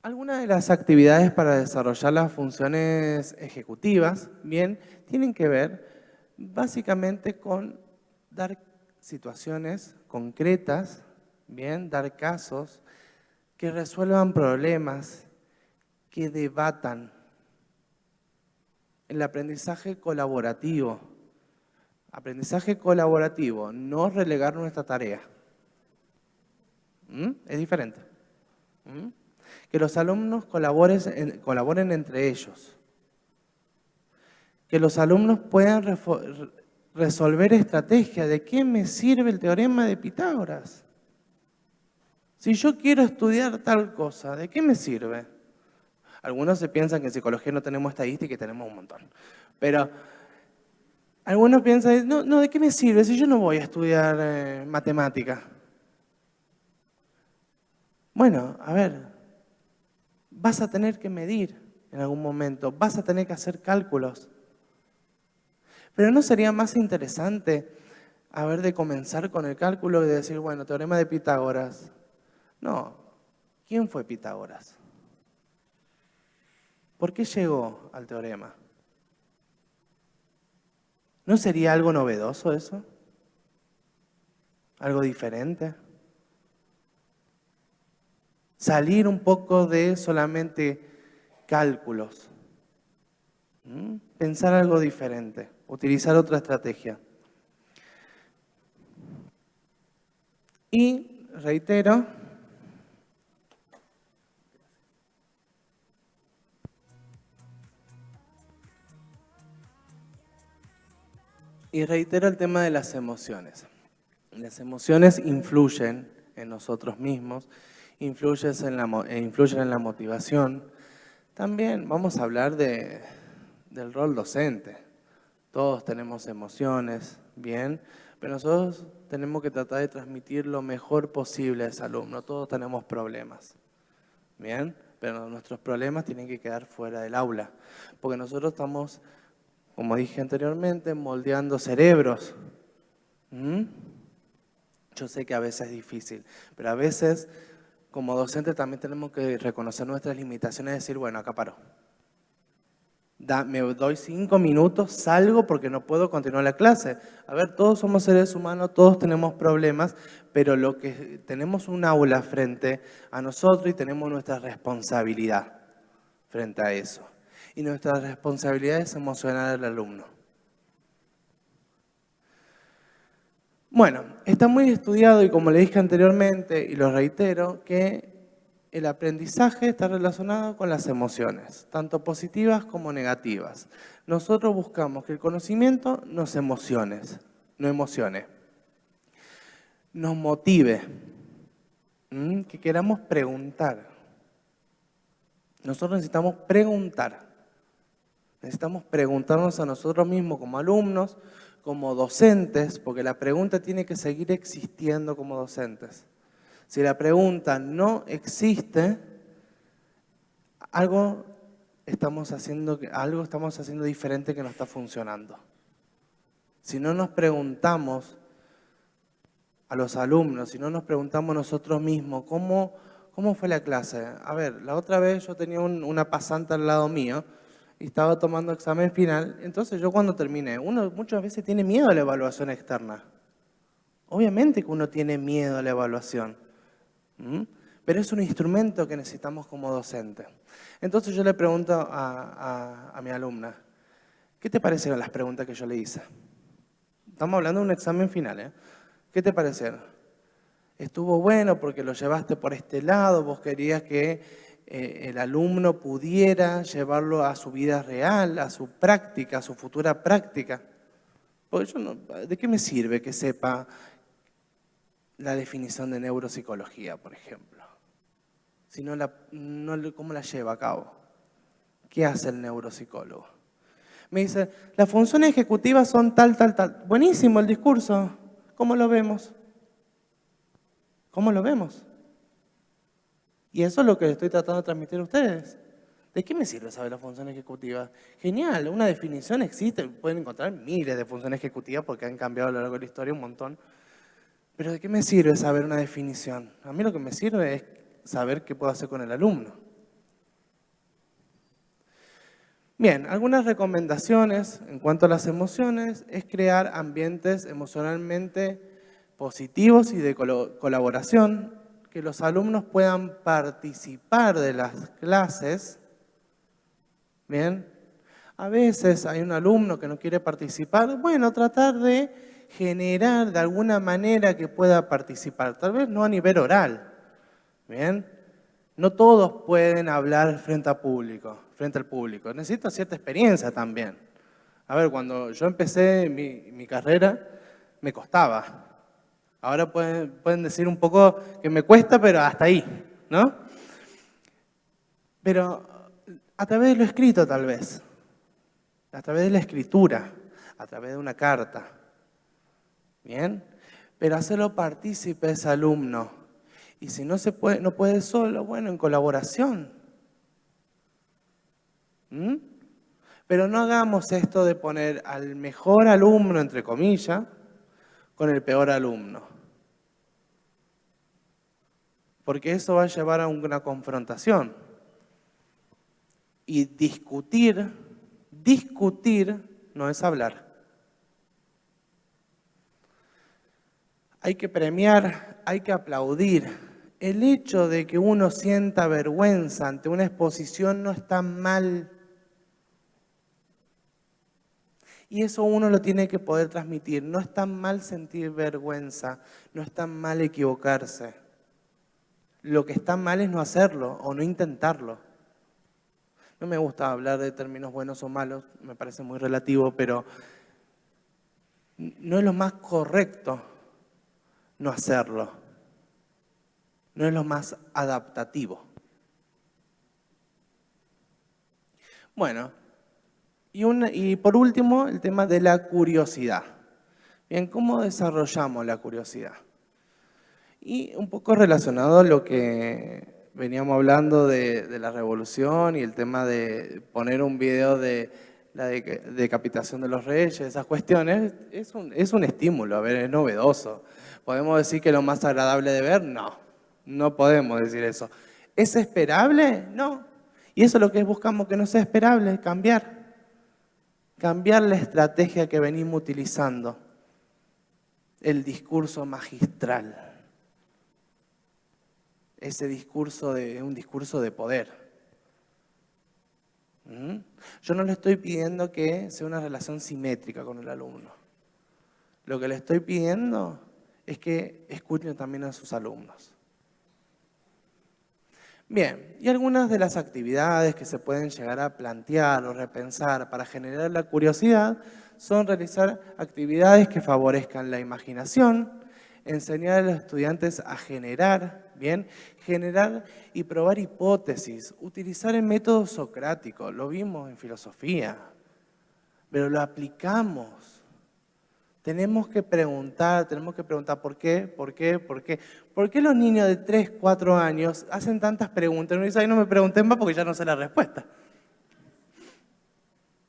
Algunas de las actividades para desarrollar las funciones ejecutivas, bien, tienen que ver básicamente con dar situaciones concretas, bien, dar casos que resuelvan problemas, que debatan. El aprendizaje colaborativo. Aprendizaje colaborativo, no relegar nuestra tarea. Es diferente. Que los alumnos colaboren entre ellos. Que los alumnos puedan resolver estrategias. ¿De qué me sirve el teorema de Pitágoras? Si yo quiero estudiar tal cosa, ¿de qué me sirve? Algunos se piensan que en psicología no tenemos estadística y tenemos un montón. Pero algunos piensan, no, ¿de qué me sirve si yo no voy a estudiar matemática? Bueno, a ver, vas a tener que medir en algún momento, vas a tener que hacer cálculos. Pero ¿no sería más interesante de comenzar con el cálculo y decir, bueno, teorema de Pitágoras? No, ¿quién fue Pitágoras? ¿Por qué llegó al teorema? ¿No sería algo novedoso eso? ¿Algo diferente? Salir un poco de solamente cálculos. Pensar algo diferente, utilizar otra estrategia. Y reitero, el tema de las emociones. Las emociones influyen en nosotros mismos, influyen en la motivación. También vamos a hablar del rol docente. Todos tenemos emociones, bien, pero nosotros tenemos que tratar de transmitir lo mejor posible a ese alumno. Todos tenemos problemas, bien, pero nuestros problemas tienen que quedar fuera del aula, porque nosotros estamos como dije anteriormente, moldeando cerebros. Yo sé que a veces es difícil, pero a veces como docentes también tenemos que reconocer nuestras limitaciones y decir, bueno, acá paro. Me doy 5 minutos, salgo porque no puedo continuar la clase. A ver, todos somos seres humanos, todos tenemos problemas, pero lo que tenemos un aula frente a nosotros y tenemos nuestra responsabilidad frente a eso. Y nuestra responsabilidad es emocionar al alumno. Bueno, está muy estudiado y como le dije anteriormente y lo reitero, que el aprendizaje está relacionado con las emociones, tanto positivas como negativas. Nosotros buscamos que el conocimiento nos emocione, nos motive, que queramos preguntar. Nosotros necesitamos preguntar. Necesitamos preguntarnos a nosotros mismos como alumnos, como docentes, porque la pregunta tiene que seguir existiendo como docentes. Si la pregunta no existe, algo estamos haciendo diferente que no está funcionando. Si no nos preguntamos a los alumnos, si no nos preguntamos nosotros mismos, ¿cómo fue la clase? A ver, la otra vez yo tenía una pasante al lado mío y estaba tomando examen final, entonces yo cuando terminé, uno muchas veces tiene miedo a la evaluación externa. Obviamente que uno tiene miedo a la evaluación. Pero es un instrumento que necesitamos como docente. Entonces yo le pregunto a mi alumna, ¿qué te parecieron las preguntas que yo le hice? Estamos hablando de un examen final, ¿eh? ¿Qué te parecieron? Estuvo bueno porque lo llevaste por este lado, vos querías que el alumno pudiera llevarlo a su vida real, a su práctica, a su futura práctica. Porque ¿de qué me sirve que sepa la definición de neuropsicología, por ejemplo? Si ¿cómo la lleva a cabo? ¿Qué hace el neuropsicólogo? Me dice, las funciones ejecutivas son tal. Buenísimo el discurso. ¿Cómo lo vemos? ¿Cómo lo vemos? Y eso es lo que estoy tratando de transmitir a ustedes. ¿De qué me sirve saber las funciones ejecutivas? Genial, una definición existe. Pueden encontrar miles de funciones ejecutivas porque han cambiado a lo largo de la historia un montón. Pero ¿de qué me sirve saber una definición? A mí lo que me sirve es saber qué puedo hacer con el alumno. Bien, algunas recomendaciones en cuanto a las emociones es crear ambientes emocionalmente positivos y de colaboración, que los alumnos puedan participar de las clases. Bien, a veces hay un alumno que no quiere participar, bueno, tratar de generar de alguna manera que pueda participar, tal vez no a nivel oral. Bien, no todos pueden hablar frente al público. Necesito cierta experiencia también. A ver, cuando yo empecé mi carrera, me costaba. Ahora pueden decir un poco que me cuesta, pero hasta ahí, ¿no? Pero a través de lo escrito tal vez, a través de la escritura, a través de una carta, ¿bien? Pero hacerlo partícipe ese alumno. Y si no puede solo, bueno, en colaboración. Pero no hagamos esto de poner al mejor alumno, entre comillas, con el peor alumno. Porque eso va a llevar a una confrontación. Y discutir no es hablar. Hay que premiar, hay que aplaudir. El hecho de que uno sienta vergüenza ante una exposición no está mal. Y eso uno lo tiene que poder transmitir. No está mal sentir vergüenza, no está mal equivocarse. Lo que está mal es no hacerlo o no intentarlo. No me gusta hablar de términos buenos o malos, me parece muy relativo, pero no es lo más correcto no hacerlo. No es lo más adaptativo. Bueno, y por último, el tema de la curiosidad. Bien, ¿cómo desarrollamos la curiosidad? Y un poco relacionado a lo que veníamos hablando de la revolución y el tema de poner un video de la decapitación de los reyes, esas cuestiones, es un estímulo, a ver, es novedoso. ¿Podemos decir que es lo más agradable de ver? No, no podemos decir eso. ¿Es esperable? No. Y eso es lo que buscamos, que no sea esperable, cambiar. Cambiar la estrategia que venimos utilizando. El discurso magistral. Ese discurso un discurso de poder. Yo no le estoy pidiendo que sea una relación simétrica con el alumno. Lo que le estoy pidiendo es que escuchen también a sus alumnos. Bien, y algunas de las actividades que se pueden llegar a plantear o repensar para generar la curiosidad son realizar actividades que favorezcan la imaginación, enseñar a los estudiantes a generar, ¿bien? Generar y probar hipótesis, utilizar el método socrático, lo vimos en filosofía, pero lo aplicamos. Tenemos que preguntar ¿por qué? ¿Por qué? ¿Por qué? ¿Por qué los niños de 3, 4 años hacen tantas preguntas? Uno dice, ay, no me pregunten más porque ya no sé la respuesta.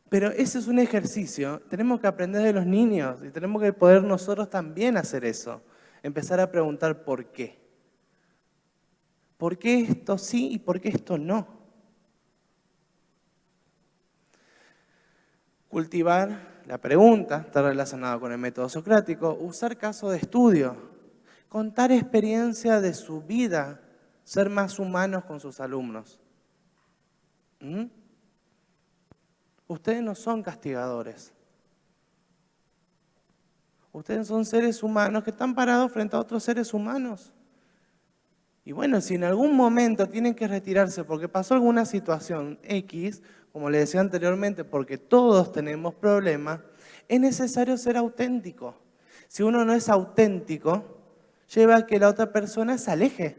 Pero ese es un ejercicio, tenemos que aprender de los niños y tenemos que poder nosotros también hacer eso. Empezar a preguntar ¿por qué? ¿Por qué esto sí y por qué esto no? Cultivar la pregunta, está relacionado con el método socrático, usar casos de estudio, contar experiencia de su vida, ser más humanos con sus alumnos. Ustedes no son castigadores. Ustedes son seres humanos que están parados frente a otros seres humanos. Y bueno, si en algún momento tienen que retirarse porque pasó alguna situación X, como les decía anteriormente, porque todos tenemos problemas, es necesario ser auténtico. Si uno no es auténtico, lleva a que la otra persona se aleje.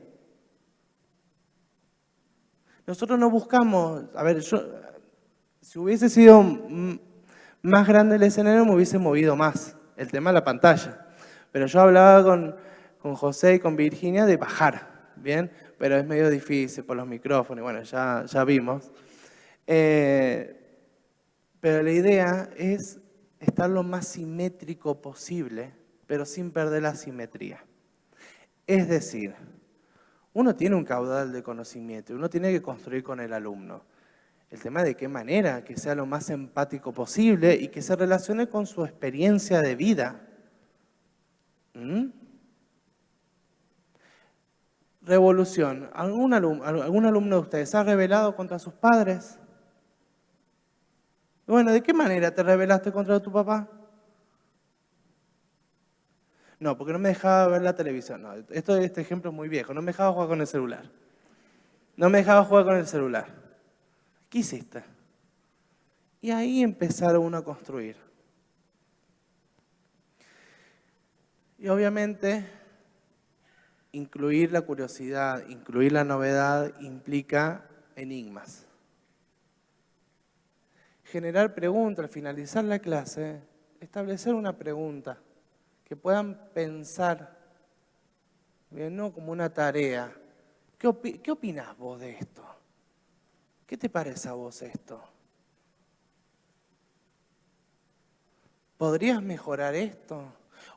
Nosotros no buscamos, a ver, si hubiese sido más grande el escenario me hubiese movido más, el tema de la pantalla. Pero yo hablaba con José y con Virginia de bajar. Bien, pero es medio difícil por los micrófonos, bueno, ya vimos. Pero la idea es estar lo más simétrico posible, pero sin perder la simetría. Es decir, uno tiene un caudal de conocimiento, uno tiene que construir con el alumno. El tema de qué manera, que sea lo más empático posible y que se relacione con su experiencia de vida. Revolución. ¿Algún alumno de ustedes ha rebelado contra sus padres? Bueno, ¿de qué manera te rebelaste contra tu papá? No, porque no me dejaba ver la televisión. No, este ejemplo es muy viejo. No me dejaba jugar con el celular. No me dejaba jugar con el celular. ¿Qué hiciste? Y ahí empezaron uno a construir. Y obviamente, incluir la curiosidad, incluir la novedad, implica enigmas. Generar preguntas, al finalizar la clase, establecer una pregunta que puedan pensar, bien, no como una tarea. ¿Qué opinás vos de esto? ¿Qué te parece a vos esto? ¿Podrías mejorar esto?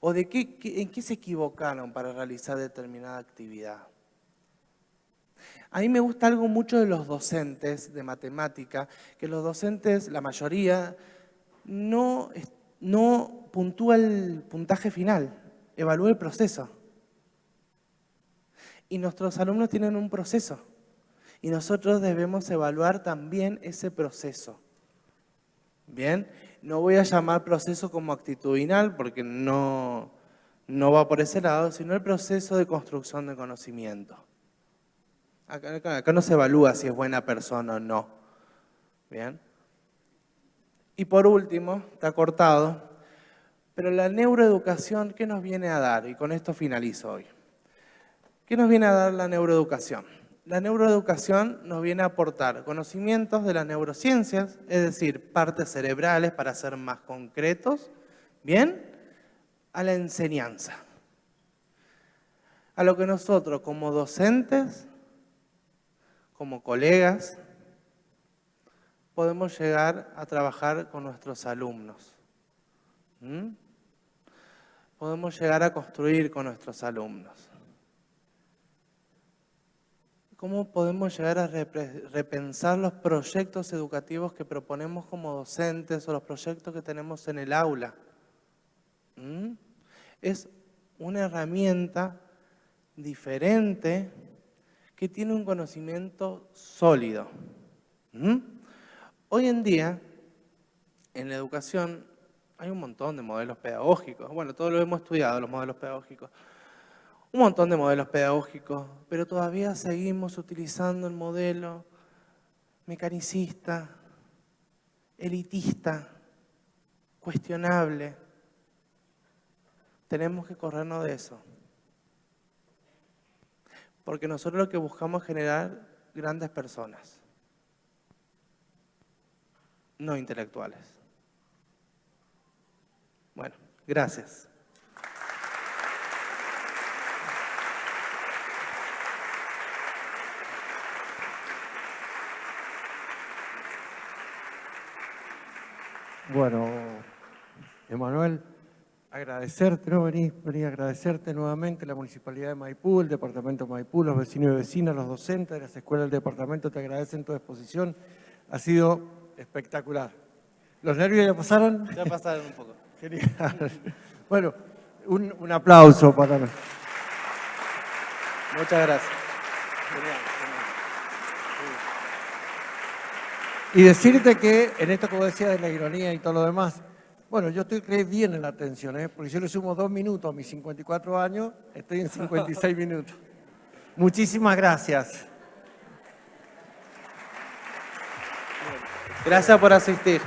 ¿O en qué se equivocaron para realizar determinada actividad? A mí me gusta algo mucho de los docentes de matemática, que los docentes, la mayoría, no puntúa el puntaje final, evalúa el proceso. Y nuestros alumnos tienen un proceso, y nosotros debemos evaluar también ese proceso. Bien, no voy a llamar proceso como actitudinal porque no va por ese lado, sino el proceso de construcción de conocimiento. Acá no se evalúa si es buena persona o no. Bien. Y por último, está cortado, pero la neuroeducación, ¿qué nos viene a dar? Y con esto finalizo hoy. ¿Qué nos viene a dar la neuroeducación? La neuroeducación nos viene a aportar conocimientos de las neurociencias, es decir, partes cerebrales para ser más concretos, ¿bien? A la enseñanza. A lo que nosotros como docentes, como colegas, podemos llegar a trabajar con nuestros alumnos. Podemos llegar a construir con nuestros alumnos. ¿Cómo podemos llegar a repensar los proyectos educativos que proponemos como docentes o los proyectos que tenemos en el aula? Es una herramienta diferente que tiene un conocimiento sólido. Hoy en día, en la educación, hay un montón de modelos pedagógicos. Bueno, todos lo hemos estudiado, los modelos pedagógicos. Un montón de modelos pedagógicos, pero todavía seguimos utilizando el modelo mecanicista, elitista, cuestionable. Tenemos que corrernos de eso. Porque nosotros lo que buscamos es generar grandes personas, no intelectuales. Bueno, gracias. Bueno, Emanuel, agradecerte, ¿no? Vení a agradecerte nuevamente la Municipalidad de Maipú, el Departamento de Maipú, los vecinos y vecinas, los docentes de las escuelas del departamento te agradecen tu exposición. Ha sido espectacular. ¿Los nervios ya pasaron? Ya pasaron un poco. Genial. Bueno, un aplauso para nosotros. Muchas gracias. Y decirte que en esto que vos decías de la ironía y todo lo demás, bueno, yo estoy re bien en la atención, porque yo le sumo 2 minutos a mis 54 años, estoy en 56 minutos. Muchísimas gracias. Gracias por asistir.